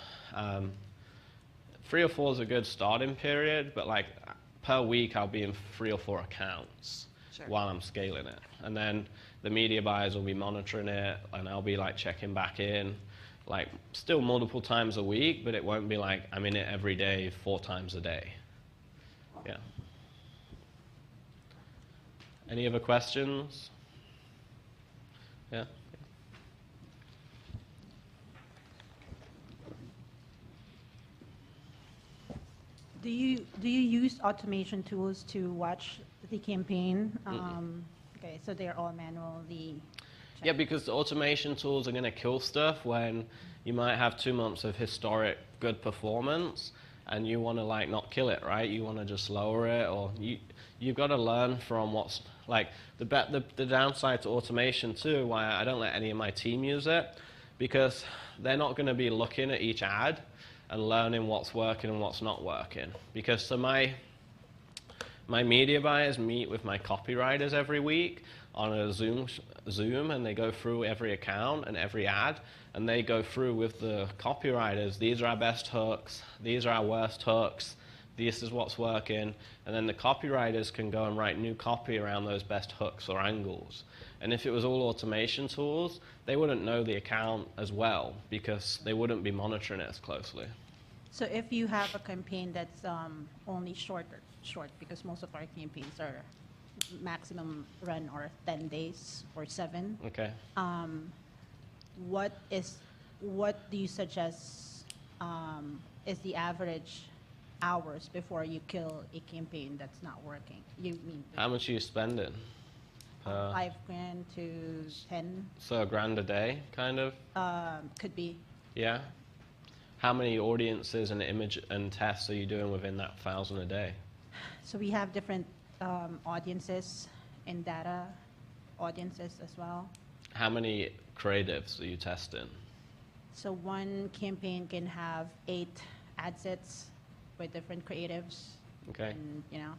3 or 4 is a good starting period. But like per week, I'll be in 3 or 4 accounts while I'm scaling it. And then the media buyers will be monitoring it, and I'll be like checking back in, like still multiple times a week, but it won't be like I'm in it every day, 4 times a day. Yeah. Any other questions? Yeah. Do you use automation tools to watch the campaign? Okay, so they're all manually checked. Yeah, because the automation tools are going to kill stuff when you might have 2 months of historic good performance, and you want to like not kill it, right? You want to just lower it, or you've got to learn from what's like the downside to automation too. Why I don't let any of my team use it, because they're not going to be looking at each ad and learning what's working and what's not working. Because so my media buyers meet with my copywriters every week on a Zoom, and they go through every account and every ad, and they go through with the copywriters, these are our best hooks, these are our worst hooks, this is what's working, and then the copywriters can go and write new copy around those best hooks or angles. And if it was all automation tools, they wouldn't know the account as well, because they wouldn't be monitoring it as closely. So if you have a campaign that's only short, because most of our campaigns are maximum run or 10 days or 7. Okay. What do you suggest is the average hours before you kill a campaign that's not working? You mean How much are you spending? $5,000 to 10? So $1,000 a day, kind of? Could be. Yeah. How many audiences and image and tests are you doing within that 1,000 a day? So we have different audiences and data audiences as well. How many creatives are you testing? So one campaign can have 8 ad sets with different creatives. Okay. And, you know.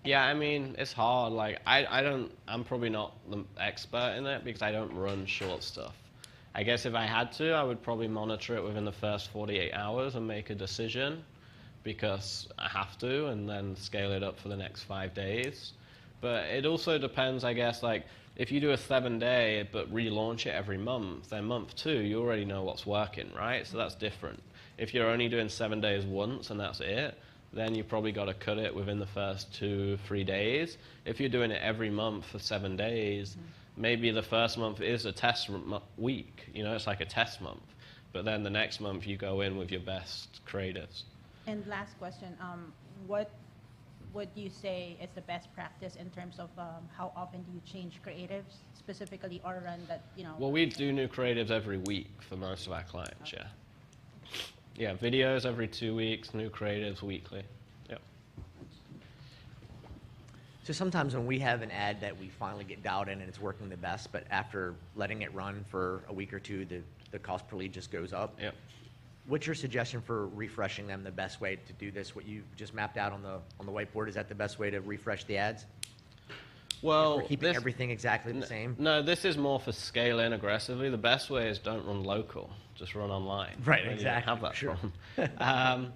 Yeah, I mean, it's hard. Like, I'm probably not the expert in it because I don't run short stuff. I guess if I had to, I would probably monitor it within the first 48 hours and make a decision, because I have to, and then scale it up for the next 5 days. But it also depends, I guess, like, if you do a 7-day but relaunch it every month, then month 2, you already know what's working, right? So that's different. If you're only doing 7 days once and that's it, then you probably got to cut it within the first 2-3 days. If you're doing it every month for 7 days, maybe the first month is a test week. You know, it's like a test month. But then the next month you go in with your best creatives. And last question, what would you say is the best practice in terms of how often do you change creatives specifically, or run that, you know? Well, we do new creatives every week for most of our clients, yeah. Yeah, videos every 2 weeks, new creatives weekly. Yep. So sometimes when we have an ad that we finally get dialed in and it's working the best, but after letting it run for a week or two, the cost per lead just goes up. Yep. What's your suggestion for refreshing them? The best way to do this? What you just mapped out on the whiteboard, is that the best way to refresh the ads? Well, Or keeping everything exactly the same? No, this is more for scaling aggressively. The best way is don't run local, just run online. Right, Then you exactly, don't have that sure. problem.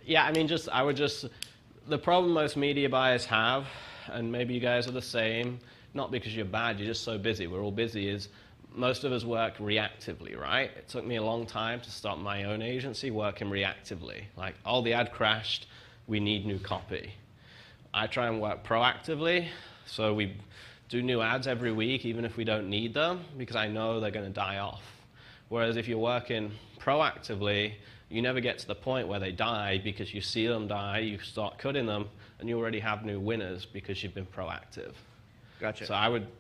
Yeah, I mean, the problem most media buyers have, and maybe you guys are the same, not because you're bad, you're just so busy, we're all busy, is most of us work reactively, right? It took me a long time to start my own agency working reactively. Like, oh, the ad crashed, we need new copy. I try and work proactively, so we do new ads every week, even if we don't need them, because I know they're going to die off. Whereas if you're working proactively, you never get to the point where they die because you see them die, you start cutting them, and you already have new winners because you've been proactive. Gotcha. So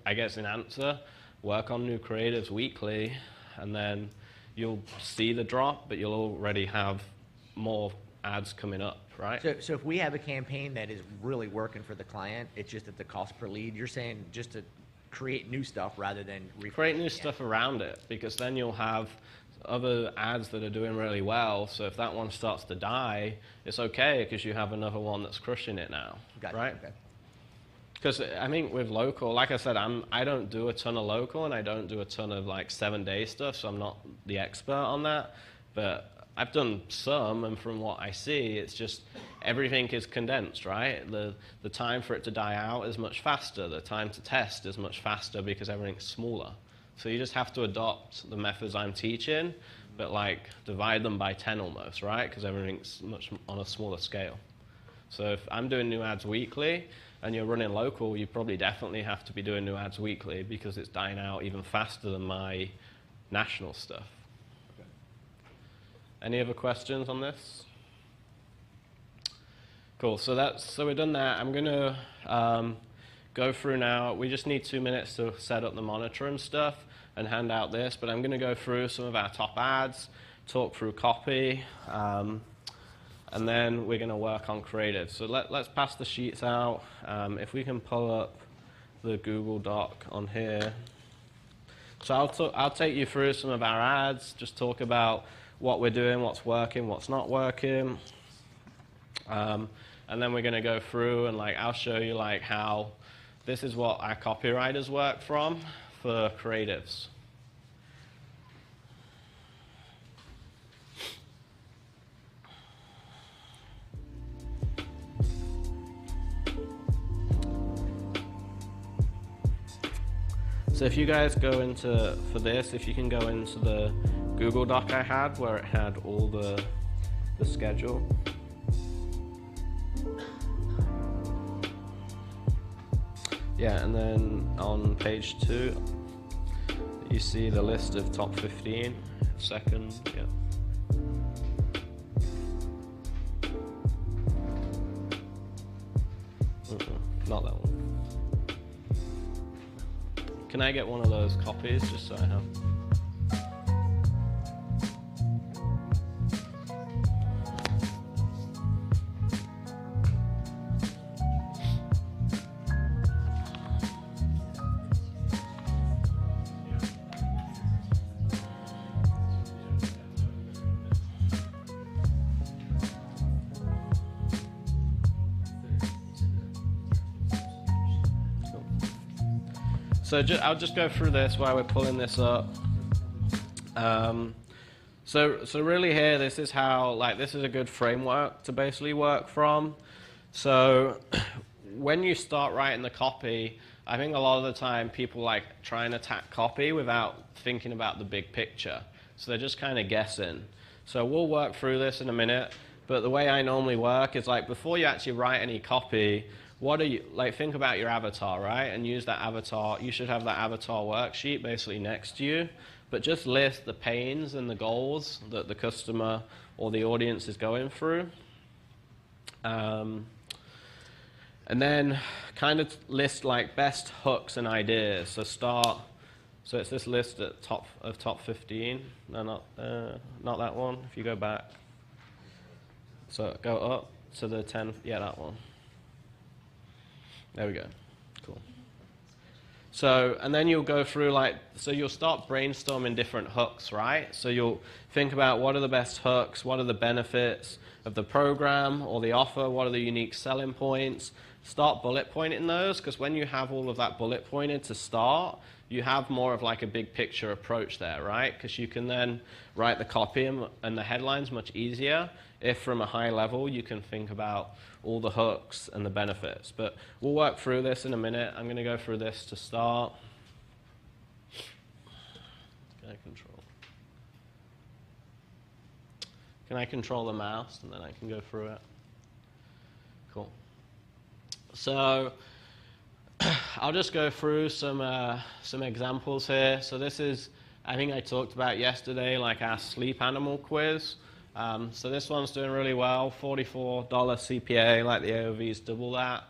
I guess in answer, work on new creatives weekly, and then you'll see the drop, but you'll already have more ads coming up, right? So if we have a campaign that is really working for the client, it's just at the cost per lead, you're saying just to create new stuff rather than Create new stuff around it, because then you'll have other ads that are doing really well. So if that one starts to die, it's okay because you have another one that's crushing it now, Gotcha, right? okay. Because I think with local, like I said, I don't do a ton of local, and I don't do a ton of like 7-day stuff, so I'm not the expert on that. But I've done some, and from what I see, it's just everything is condensed, right? The time for it to die out is much faster. The time to test is much faster because everything's smaller. So you just have to adopt the methods I'm teaching, but like divide them by 10 almost, right? Because everything's much on a smaller scale. So if I'm doing new ads weekly and you're running local, you probably definitely have to be doing new ads weekly because it's dying out even faster than my national stuff. Okay. Any other questions on this? Cool, so we've done that. I'm gonna go through now. We just need 2 minutes to set up the monitor and stuff and hand out this, but I'm gonna go through some of our top ads, talk through copy, and then we're going to work on creative. So let's pass the sheets out. If we can pull up the Google Doc on here. So I'll take you through some of our ads, just talk about what we're doing, what's working, what's not working. And then we're going to go through and I'll show you how this is what our copywriters work from for creatives. So if you guys go into, for this, if you can go into the Google Doc I had where it had all the schedule. Yeah, and then on page 2, you see the list of top 15, second, yeah. Not that one. Can I get one of those copies, just so I have? So I'll just go through this while we're pulling this up. So really here, this is how, this is a good framework to basically work from. So when you start writing the copy, I think a lot of the time people try and attack copy without thinking about the big picture. So they're just kind of guessing. So we'll work through this in a minute. But the way I normally work is like before you actually write any copy, what are you, like think about your avatar, right? And use that avatar. You should have that avatar worksheet basically next to you, but just list the pains and the goals that the customer or the audience is going through. And then kind of list like best hooks and ideas. So it's this list at top 15. No, not that one. If you go back. So go up to the 10, yeah, that one. There we go, cool. So, and then you'll go through so you'll start brainstorming different hooks, right? So you'll think about what are the best hooks, what are the benefits of the program or the offer, what are the unique selling points. Start bullet pointing those, because when you have all of that bullet pointed to start, you have more of like a big picture approach there, right? Because you can then write the copy and the headlines much easier if from a high level you can think about all the hooks and the benefits. But we'll work through this in a minute. I'm going to go through this to start. Can I control the mouse and then I can go through it? Cool. So I'll just go through some examples here. So this is, I think I talked about yesterday, like our sleep animal quiz. So this one's doing really well, $44 CPA, like the AOV's double that.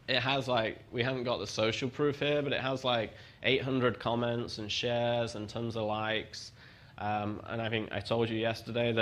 It has like, we haven't got the social proof here, but it has like 800 comments and shares and tons of likes. And I think I told you yesterday,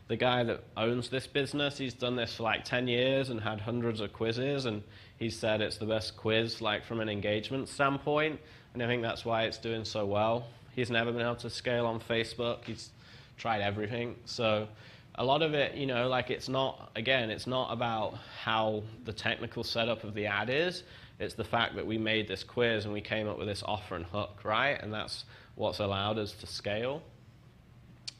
the guy that owns this business, he's done this for like 10 years and had hundreds of quizzes, and he said it's the best quiz like from an engagement standpoint, and I think that's why it's doing so well. He's never been able to scale on Facebook. He's tried everything. So a lot of it, you know, like it's not about how the technical setup of the ad is. It's the fact that we made this quiz and we came up with this offer and hook, right? And that's what's allowed us to scale.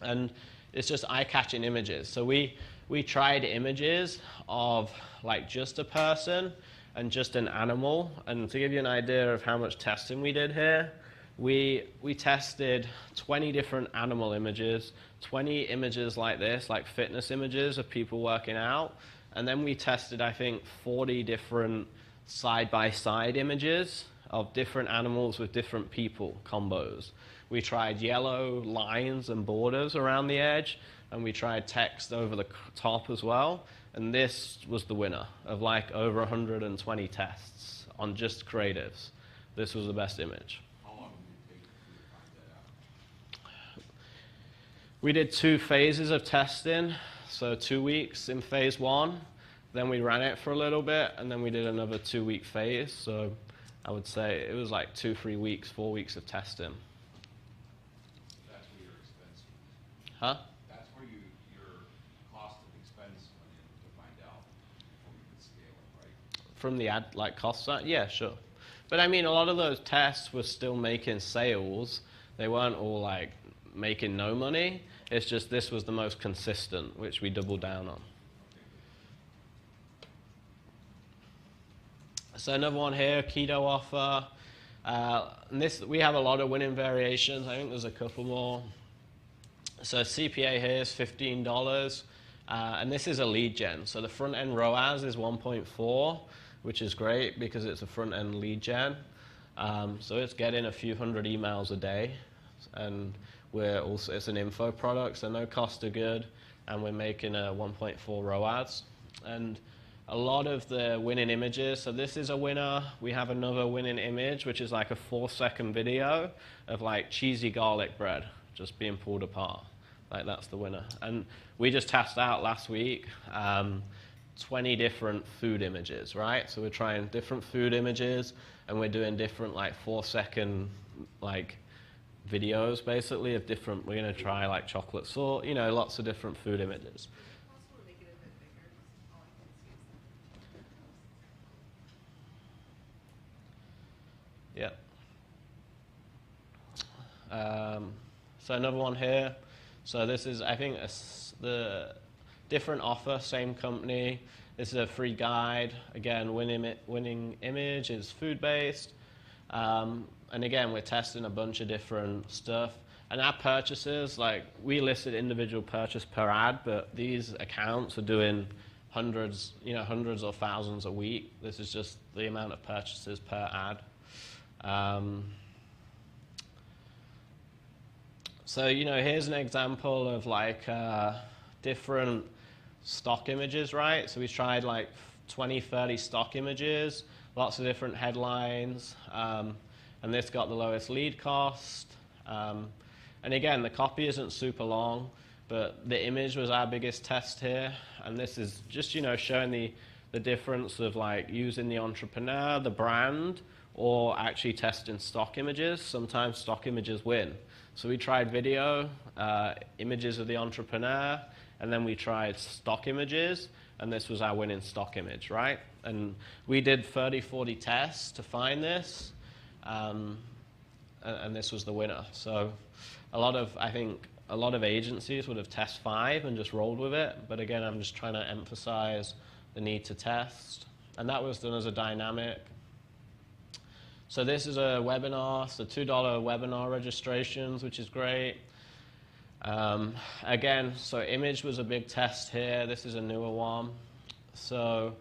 And it's just eye-catching images. So we tried images of like just a person and just an animal. And to give you an idea of how much testing we did here, we tested 20 different animal images, 20 images like this, like fitness images of people working out. And then we tested, I think, 40 different side-by-side images of different animals with different people combos. We tried yellow lines and borders around the edge, and we tried text over the top as well. And this was the winner of like over 120 tests on just creatives. This was the best image. How long did it take to find that out? We did 2 phases of testing, so 2 weeks in phase 1. Then we ran it for a little bit, and then we did another 2-week phase. So I would say it was like 2-3 weeks, 4 weeks of testing. That's where your expense went. Huh? That's where your cost of expense went in to find out before you could scale it, right? From the ad, like cost side? Yeah, sure. But I mean, a lot of those tests were still making sales. They weren't all like making no money. It's just this was the most consistent, which we doubled down on. So another one here, keto offer. And this, we have a lot of winning variations. I think there's a couple more. So CPA here is $15. And this is a lead gen. So the front end ROAS is 1.4, which is great because it's a front end lead gen. So it's getting a few hundred emails a day. And it's an info product, so no cost of good. And we're making a 1.4 ROAS. And a lot of the winning images, so this is a winner. We have another winning image, which is like a 4-second video of like cheesy garlic bread just being pulled apart. Like that's the winner. And we just tested out last week 20 different food images, right? So we're trying different food images, and we're doing different like 4-second like videos basically of different, we're gonna try like chocolate sauce, you know, lots of different food images. Yeah. So another one here. So this is, I think, the different offer, same company. This is a free guide. Again, winning image is food-based. And again, we're testing a bunch of different stuff. And our purchases, like we listed individual purchase per ad, but these accounts are doing hundreds or thousands a week. This is just the amount of purchases per ad. So, here's an example of like different stock images, right? So we tried like 20, 30 stock images, lots of different headlines, and this got the lowest lead cost. And again, the copy isn't super long, but the image was our biggest test here. And this is just, showing the difference of like using the entrepreneur, the brand, or actually testing stock images. Sometimes stock images win. So we tried video, images of the entrepreneur, and then we tried stock images, and this was our winning stock image, right? And we did 30, 40 tests to find this, and this was the winner. So I think a lot of agencies would have tested 5 and just rolled with it. But again, I'm just trying to emphasize the need to test. And that was done as a dynamic. So this is a webinar, so $2 webinar registrations, which is great. Again, so image was a big test here. This is a newer one. So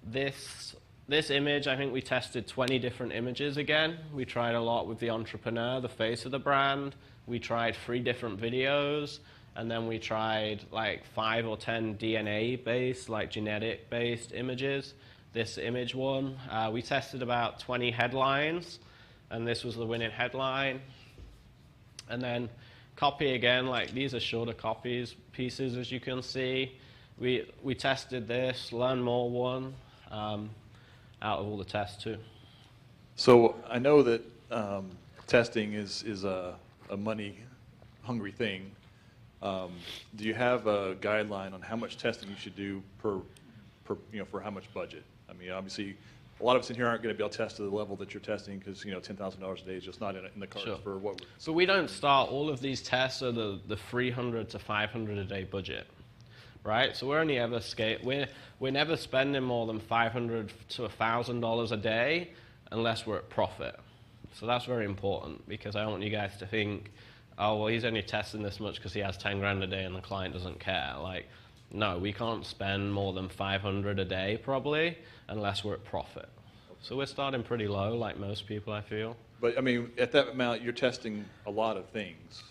this image, I think we tested 20 different images again. We tried a lot with the entrepreneur, the face of the brand. We tried 3 different videos, and then we tried like 5 or 10 DNA-based, like genetic-based images. This image one, we tested about 20 headlines, and this was the winning headline. And then copy again, like these are shorter pieces, as you can see. We tested this, Learn More one, out of all the tests too. So I know that testing is a money-hungry thing. Do you have a guideline on how much testing you should do per for how much budget? I mean, obviously, a lot of us in here aren't going to be able to test to the level that you're testing because $10,000 a day is just not in the cards Sure. for what. So we don't start all of these tests at the $300 to $500 a day budget, right? So we're only ever we're never spending more than $500 to $1,000 a day unless we're at profit. So that's very important because I don't want you guys to think, oh well, he's only testing this much because he has 10 grand a day and the client doesn't care. Like, no, we can't spend more than $500 a day probably unless we're at profit. So we're starting pretty low, like most people, I feel. But I mean, at that amount, you're testing a lot of things.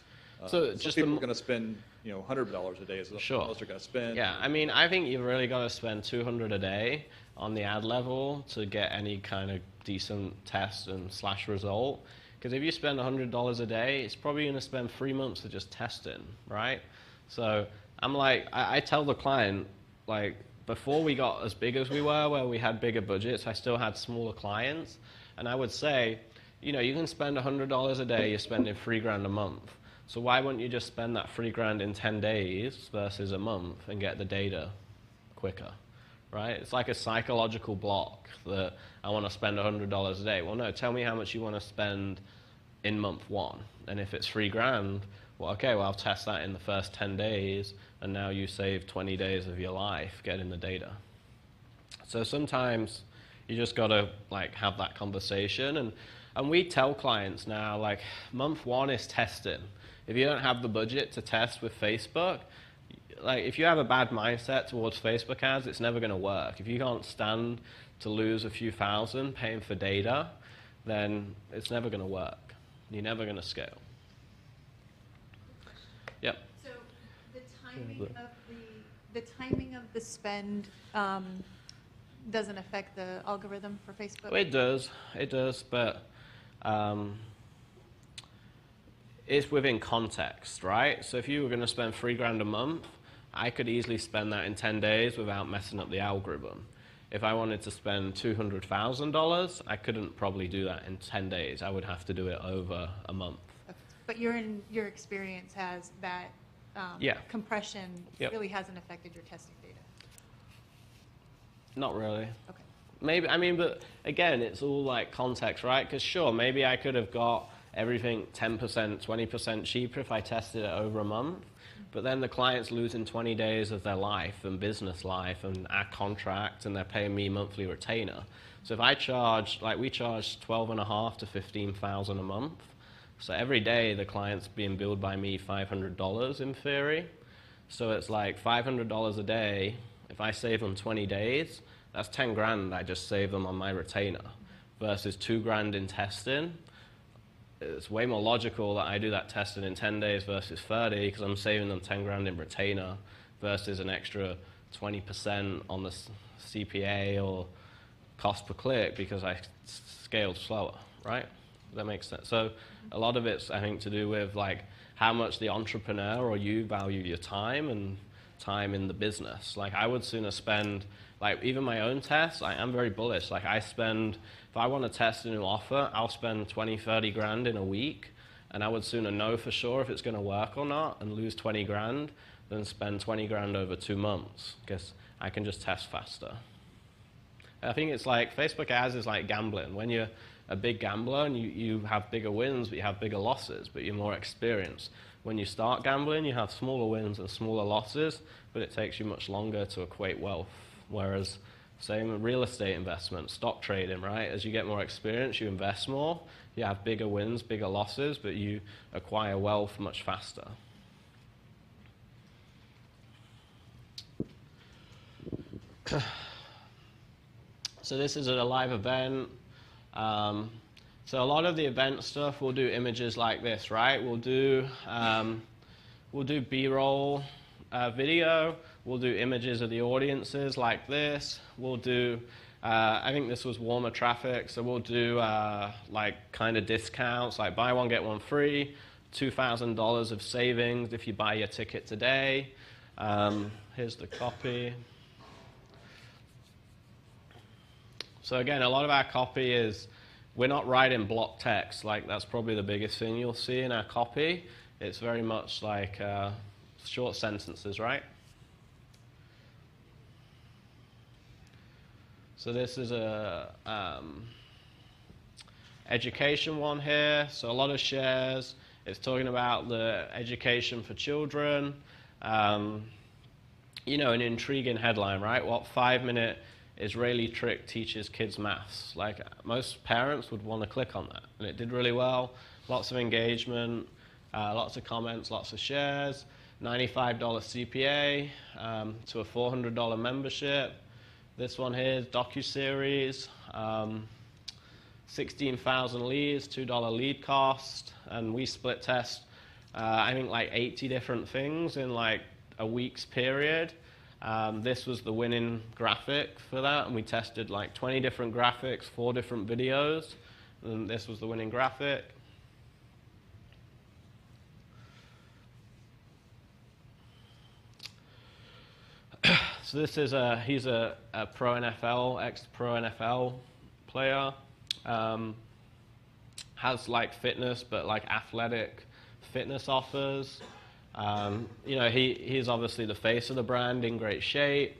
So some just people are going to spend $100 a day as Sure. most are going to spend. Yeah, I mean, I think you've really got to spend $200 a day on the ad level to get any kind of decent test and / result. Because if you spend $100 a day, it's probably going to spend 3 months of just testing, right? So I'm like, I tell the client, like, before we got as big as we were, where we had bigger budgets, I still had smaller clients. And I would say, you can spend $100 a day, you're spending $3 grand a month. So why wouldn't you just spend that $3 grand in 10 days versus a month and get the data quicker, right? It's like a psychological block that I want to spend $100 a day. Well, no, tell me how much you want to spend in month 1. And if it's $3 grand, well, okay, well, I'll test that in the first 10 days, and now you save 20 days of your life getting the data. So sometimes you just got to like have that conversation. And we tell clients now, like, month 1 is testing. If you don't have the budget to test with Facebook, like if you have a bad mindset towards Facebook ads, it's never going to work. If you can't stand to lose a few thousand paying for data, then it's never going to work. You're never going to scale. Yep. So the timing of the spend doesn't affect the algorithm for Facebook? It does, but it's within context, right? So if you were going to spend $3 grand a month, I could easily spend that in 10 days without messing up the algorithm. If I wanted to spend $200,000, I couldn't probably do that in 10 days. I would have to do it over a month. But your experience has that compression really hasn't affected your testing data? Not really. Okay. Maybe, I mean, but again, it's all like context, right? Because sure, maybe I could have got everything 10%, 20% cheaper if I tested it over a month. But then the client's losing 20 days of their life and business life and our contract, and they're paying me monthly retainer. So if I charge, like we charge $12,500 to $15,000 a month, So every day the client's being billed by me $500 in theory. So it's like $500 a day. If I save them 20 days, that's 10 grand I just save them on my retainer versus 2 grand in testing. It's way more logical that I do that testing in 10 days versus 30 because I'm saving them 10 grand in retainer versus an extra 20% on the CPA or cost per click because I scaled slower, right? That makes sense. So a lot of it's, I think, to do with like how much the entrepreneur or you value your time and time in the business. Like I would sooner spend, like even my own tests, I am very bullish. Like I spend, if I want to test a new offer, I'll spend 20, 30 grand in a week, and I would sooner know for sure if it's going to work or not and lose 20 grand than spend 20 grand over 2 months because I can just test faster. I think it's like Facebook ads is like gambling. When you're a big gambler and you have bigger wins, but you have bigger losses, but you're more experienced. When you start gambling, you have smaller wins and smaller losses, but it takes you much longer to equate wealth. Whereas, same with real estate investment, stock trading, right? As you get more experience, you invest more, you have bigger wins, bigger losses, but you acquire wealth much faster. So this is a live event. So a lot of the event stuff, we'll do images like this, right? We'll do B-roll video. We'll do images of the audiences like this. We'll do, I think this was warmer traffic, so we'll do like kind of discounts, like buy one, get one free, $2,000 of savings if you buy your ticket today. Here's the copy. So again, a lot of our copy is, we're not writing block text. Like that's probably the biggest thing you'll see in our copy. It's very much like short sentences, right? So this is a education one here. So a lot of shares. It's talking about the education for children. You know, an intriguing headline, right? What 5-minute Israeli trick teaches kids maths. Like most parents would want to click on that, and it did really well. Lots of engagement, lots of comments, lots of shares. $95 CPA to a $400 membership. This one here is docuseries. 16,000 leads, $2 lead cost, and we split test. I think like 80 different things in like a week's period. This was the winning graphic for that, and we tested like 20 different graphics, 4 different videos, and this was the winning graphic. So this is he's a pro NFL, ex-pro NFL player. Has like fitness, but like athletic fitness offers. You know, he's obviously the face of the brand, in great shape.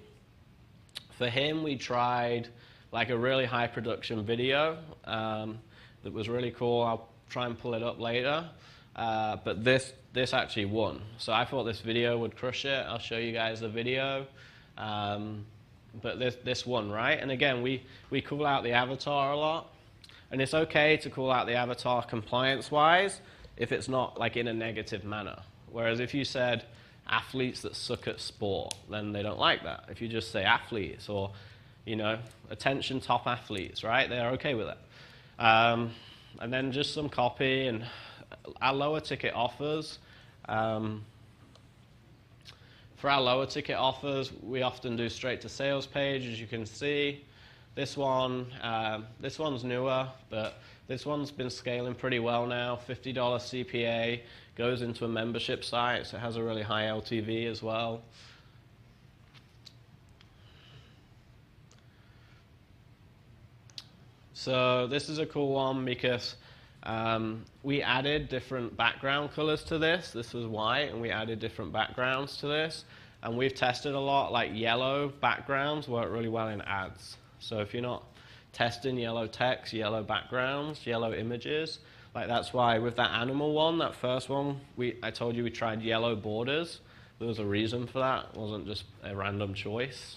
For him, we tried like a really high production video that was really cool. I'll try and pull it up later. But this actually won. So I thought this video would crush it. I'll show you guys the video. But this won, right? And again, we call out the avatar a lot. And it's okay to call out the avatar compliance-wise if it's not like in a negative manner. Whereas if you said athletes that suck at sport, then they don't like that. If you just say athletes or, you know, attention top athletes, right? They're okay with it. And then just some copy and our lower ticket offers. For our lower ticket offers, we often do straight to sales page, as you can see. This one's newer, but this one's been scaling pretty well now. $50 CPA, goes into a membership site, so it has a really high LTV as well. So this is a cool one because we added different background colors to this. This was white, and we added different backgrounds to this. And we've tested a lot, like yellow backgrounds work really well in ads. So if you're not testing yellow text, yellow backgrounds, yellow images, like that's why with that animal one, that first one, I told you we tried yellow borders. There was a reason for that. It wasn't just a random choice.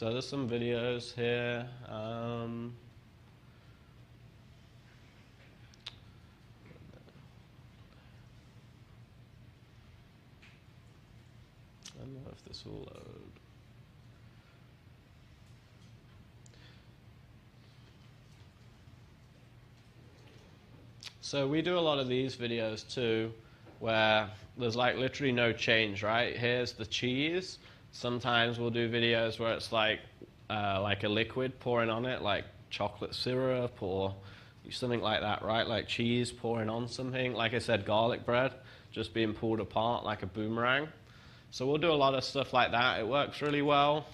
So there's some videos here. I don't know if this will load. So we do a lot of these videos too, where there's like literally no change, right? Here's the cheese. Sometimes we'll do videos where it's like a liquid pouring on it, like chocolate syrup or something like that, right? Like cheese pouring on something. Like I said, garlic bread just being pulled apart like a boomerang. So we'll do a lot of stuff like that. It works really well.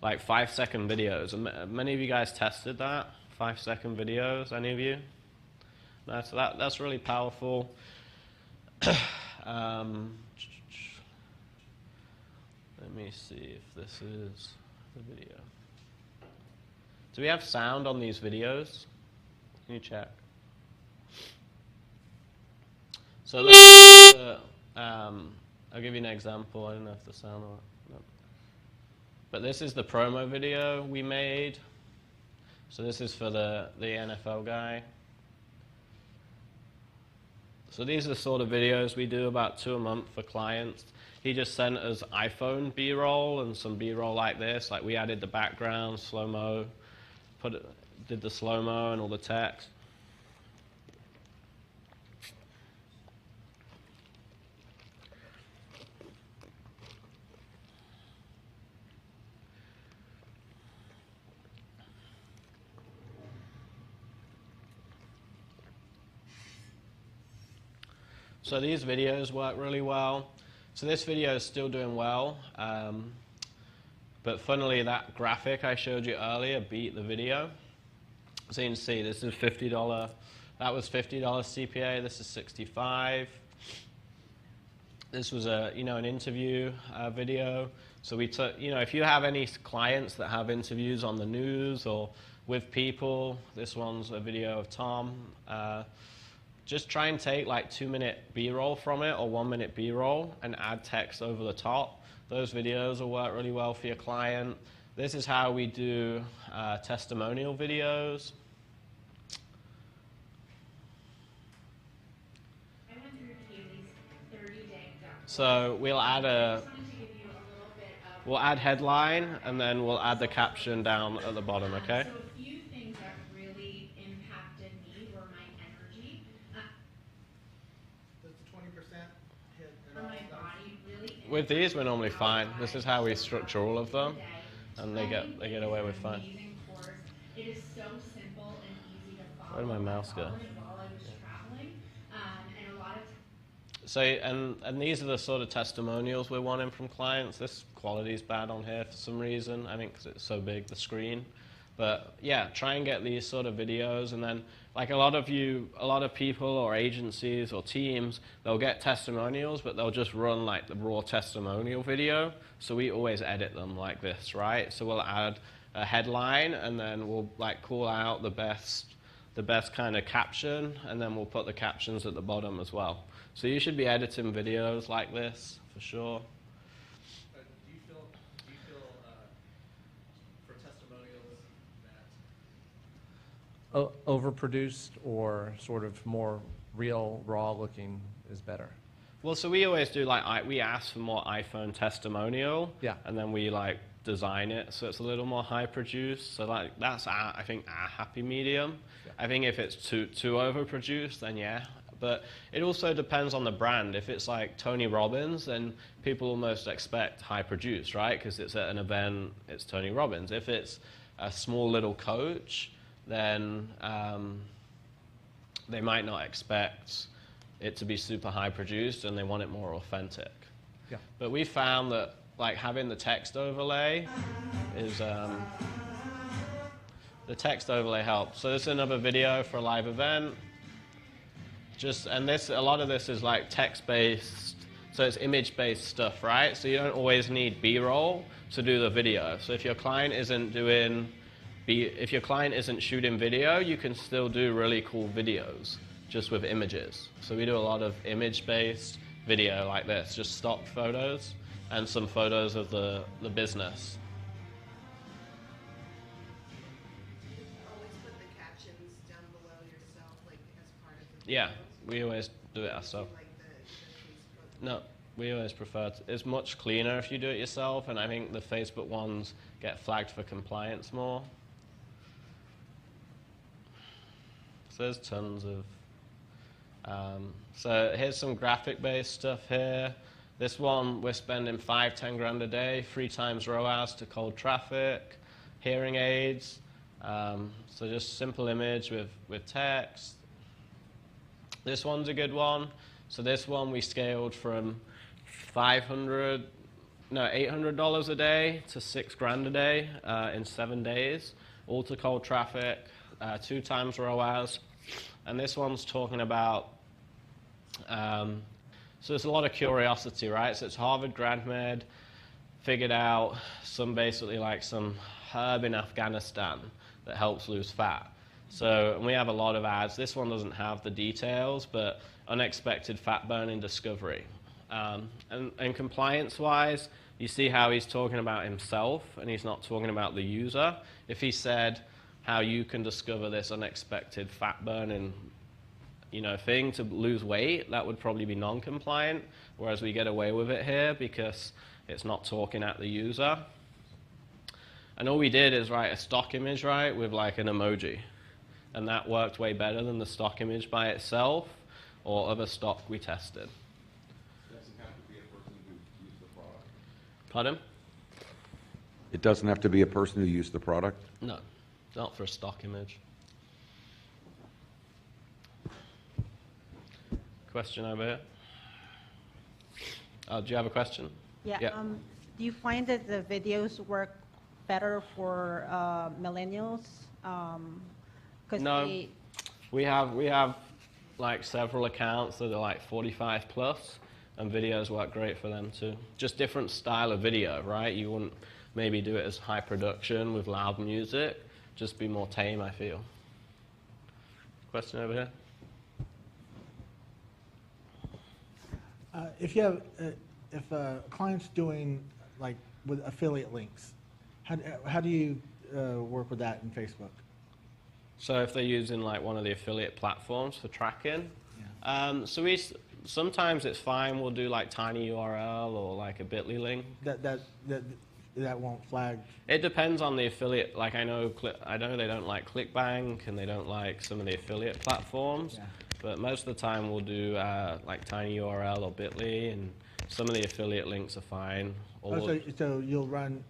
Like 5-second videos. Many of you guys tested that? 5-second videos, any of you? No, so that's really powerful. Let me see if this is the video. Do we have sound on these videos? Can you check? So I'll give you an example. I don't know if the sound or no. But this is the promo video we made. So this is for the NFL guy. So these are the sort of videos we do, about 2 a month for clients. He just sent us iPhone B-roll and some B-roll like this. Like we added the background, slow-mo, did the slow-mo and all the text. So these videos work really well. So this video is still doing well, but funnily that graphic I showed you earlier beat the video. So you can see this is $50. That was $50 CPA. This is $65. This was an interview video. So we took, if you have any clients that have interviews on the news or with people, this one's a video of Tom. Just try and take like 2-minute B-roll from it or 1-minute B-roll and add text over the top. Those videos will work really well for your client. This is how we do testimonial videos. So we'll add headline and then we'll add the caption down at the bottom, okay? With these, we're normally fine. This is how we structure all of them, and they get away with fine. Where did my mouse go? So, and these are the sort of testimonials we're wanting from clients. This quality is bad on here for some reason. I think because it's so big, the screen. But yeah, try and get these sort of videos, and then like a lot of people or agencies or teams, they'll get testimonials, but they'll just run like the raw testimonial video. So we always edit them like this, right? So we'll add a headline, and then we'll like call out the best kind of caption, and then we'll put the captions at the bottom as well. So you should be editing videos like this for sure. Do you feel for testimonials that overproduced or sort of more real, raw looking is better? Well, so we always do we ask for more iPhone testimonial, yeah, and then we like design it so it's a little more high produced. So like that's I think our happy medium. Yeah. I think if it's too overproduced, then yeah. But it also depends on the brand. If it's like Tony Robbins, then people almost expect high produced, right? Because it's at an event, it's Tony Robbins. If it's a small little coach, then they might not expect it to be super high produced, and they want it more authentic. Yeah. But we found that like having the text overlay is the text overlay helps. So this is another video for a live event. A lot of this is like text-based, so it's image-based stuff, right? So you don't always need B-roll to do the video. So if your client isn't shooting video, you can still do really cool videos just with images. So we do a lot of image-based video like this, just stock photos. and some photos of the business. Always put the captions down below yourself, like as part of the Yeah, we always do it ourselves. like the Facebook. No, we always prefer to. It's much cleaner if you do it yourself, and I think the Facebook ones get flagged for compliance more. So there's tons of. So here's some graphic-based stuff here. This one, we're spending 5-10 grand a day, 3 times ROAS to cold traffic, hearing aids. So just simple image with text. This one's a good one. So this one we scaled from $800 a day to $6 grand a day in 7 days, all to cold traffic, 2 times ROAS. And this one's talking about, so there's a lot of curiosity, right? So it's Harvard grad med figured out basically like some herb in Afghanistan that helps lose fat. So and we have a lot of ads. This one doesn't have the details, but unexpected fat burning discovery. And compliance-wise, you see how he's talking about himself and he's not talking about the user. If he said how you can discover this unexpected fat burning thing to lose weight, that would probably be non-compliant, whereas we get away with it here because it's not talking at the user. And all we did is write a stock image, right, with like an emoji. And that worked way better than the stock image by itself or other stock we tested. Doesn't have to be a person who used the product. Pardon? It doesn't have to be a person who used the product? No, not for a stock image. Question over here. Do you have a question? Yeah. Yeah. Do you find that the videos work better for millennials? 'Cause No. they- We have like several accounts that are like 45 plus, and videos work great for them too. Just different style of video, right? You wouldn't maybe do it as high production with loud music. Just be more tame, I feel. Question over here. If you have, if a client's doing like with affiliate links, how do you work with that in Facebook? So if they're using like one of the affiliate platforms for tracking, so sometimes it's fine. We'll do like tiny URL or like a bit.ly link. That won't flag. It depends on the affiliate. Like I know they don't like ClickBank and they don't like some of the affiliate platforms. Yeah. But most of the time we'll do like tiny URL or bit.ly, and some of the affiliate links are fine. So you'll run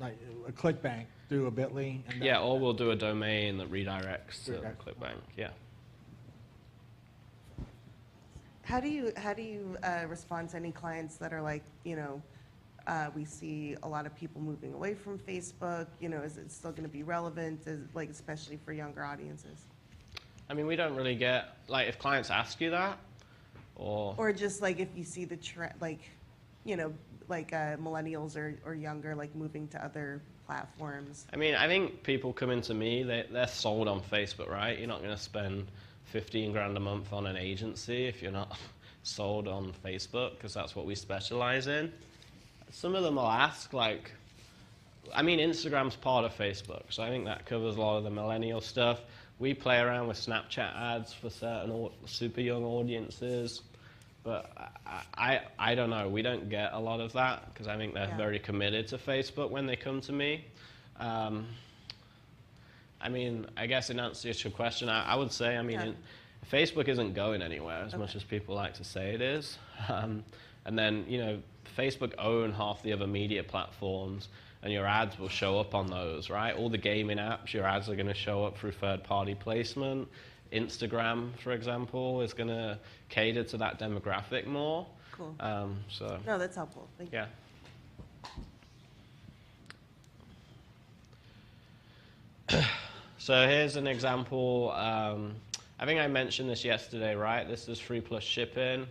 like a ClickBank through a bit.ly? And Yeah, or we'll do a domain that redirects to ClickBank, yeah. How do you respond to any clients that are like, we see a lot of people moving away from Facebook, is it still going to be relevant, like especially for younger audiences? I mean, we don't really get, like if clients ask you that, or just like if you see the trend, like, millennials or younger, like moving to other platforms. I mean, I think people coming to me, they're sold on Facebook, right? You're not going to spend 15 grand a month on an agency if you're not sold on Facebook, because that's what we specialize in. Some of them will ask, like, I mean, Instagram's part of Facebook, so I think that covers a lot of the millennial stuff. We play around with Snapchat ads for certain super young audiences, but I don't know. We don't get a lot of that because I think they're very committed to Facebook when they come to me. I mean, I guess in answer to your question, I would say, I mean, Facebook isn't going anywhere as much as people like to say it is. And then, Facebook own half the other media platforms, and your ads will show up on those, right? All the gaming apps, your ads are going to show up through third-party placement. Instagram, for example, is going to cater to that demographic more. Cool. So no, that's helpful. Thank you. Yeah. So here's an example. I think I mentioned this yesterday, right? This is 3+ shipping.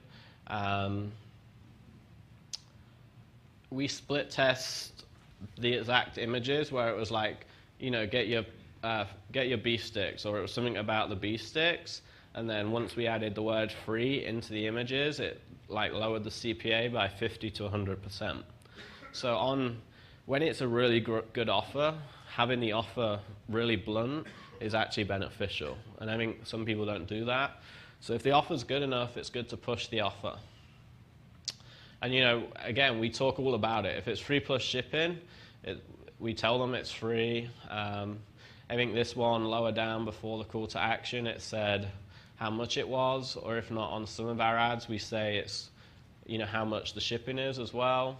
We split test the exact images where it was like, get your beef sticks, or it was something about the beef sticks, and then once we added the word free into the images, it like lowered the CPA by 50 to 100%. So when it's a really good offer, having the offer really blunt is actually beneficial. And I think some people don't do that. So if the offer's good enough, it's good to push the offer. And again, we talk all about it. If it's free plus shipping, we tell them it's free. I think this one lower down before the call to action, it said how much it was, or if not, on some of our ads, we say it's, how much the shipping is as well.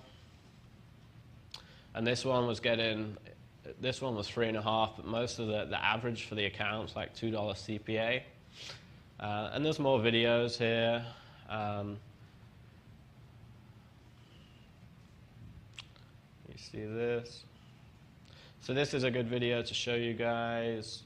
And this one was 3.5, but most of the average for the account's like $2 CPA. And there's more videos here. You see this. So this is a good video to show you guys.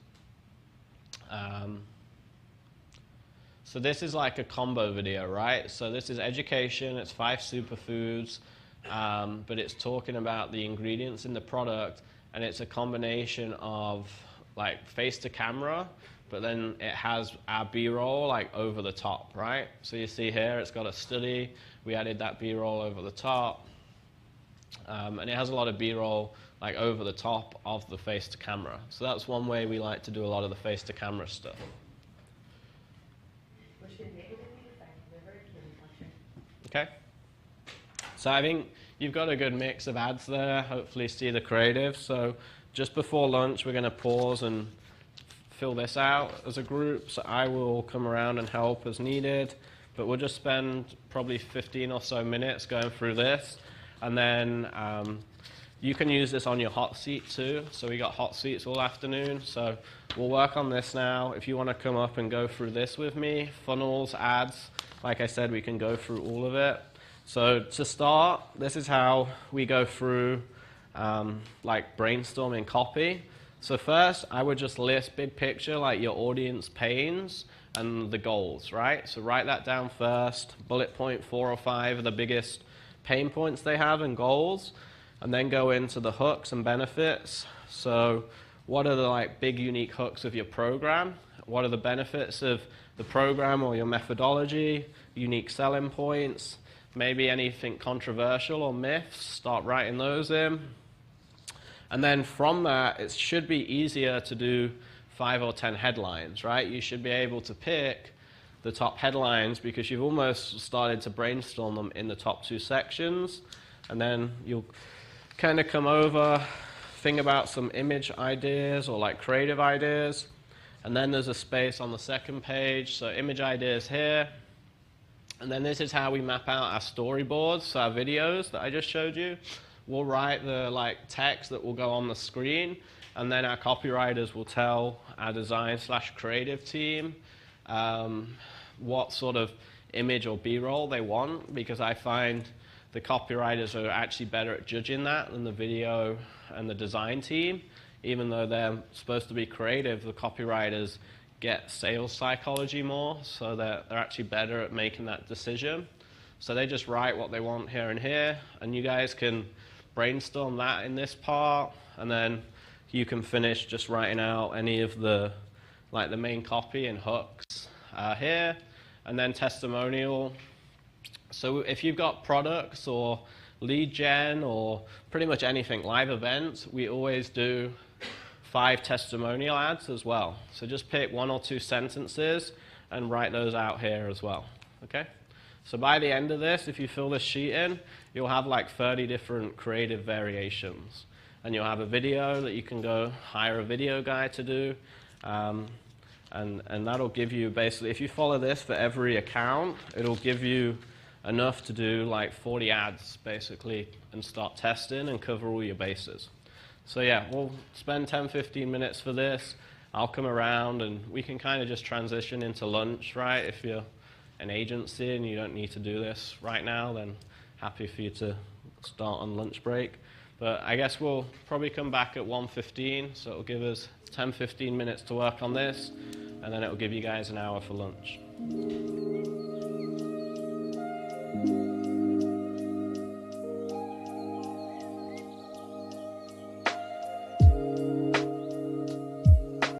So this is like a combo video, right? So this is education, it's 5 superfoods, but it's talking about the ingredients in the product, and it's a combination of like face to camera, but then it has our B-roll like over the top, right? So you see here, it's got a study. We added that B-roll over the top. And it has a lot of B-roll like over the top of the face to camera. So that's one way we like to do a lot of the face to camera stuff. Okay. So I think you've got a good mix of ads there. Hopefully see the creative. So just before lunch, we're going to pause and fill this out as a group. So I will come around and help as needed. But we'll just spend probably 15 or so minutes going through this. And then you can use this on your hot seat too. So we got hot seats all afternoon. So we'll work on this now. If you want to come up and go through this with me, funnels, ads, like I said, we can go through all of it. So to start, this is how we go through like brainstorming copy. So first, I would just list big picture, like your audience pains and the goals, right? So write that down first. Bullet point 4 or 5 are the biggest pain points they have and goals, and then go into the hooks and benefits. So what are the like big unique hooks of your program? What are the benefits of the program or your methodology? Unique selling points, maybe anything controversial or myths, start writing those in. And then from that, it should be easier to do 5 or 10 headlines, right? You should be able to pick the top headlines because you've almost started to brainstorm them in the top 2 sections. And then you'll kind of come over, think about some image ideas or like creative ideas. And then there's a space on the second page. So image ideas here. And then this is how we map out our storyboards, so our videos that I just showed you. We'll write the like text that will go on the screen, and then our copywriters will tell our design/creative team what sort of image or B-roll they want, because I find the copywriters are actually better at judging that than the video and the design team. Even though they're supposed to be creative, the copywriters get sales psychology more, so they're actually better at making that decision. So they just write what they want here and here, and you guys can brainstorm that in this part, and then you can finish just writing out any of the like the main copy and hooks here, and then testimonial. So if you've got products or lead gen or pretty much anything, live events, we always do 5 testimonial ads as well. So just pick 1 or 2 sentences and write those out here as well, okay? So by the end of this, if you fill this sheet in, you'll have like 30 different creative variations. And you'll have a video that you can go hire a video guy to do. And that'll give you basically, if you follow this for every account, it'll give you enough to do like 40 ads basically and start testing and cover all your bases. So yeah, we'll spend 10-15 minutes for this. I'll come around and we can kind of just transition into lunch, right? If you're an agency and you don't need to do this right now, then happy for you to start on lunch break. But I guess we'll probably come back at 1:15, so it'll give us 10-15 minutes to work on this, and then it'll give you guys an hour for lunch.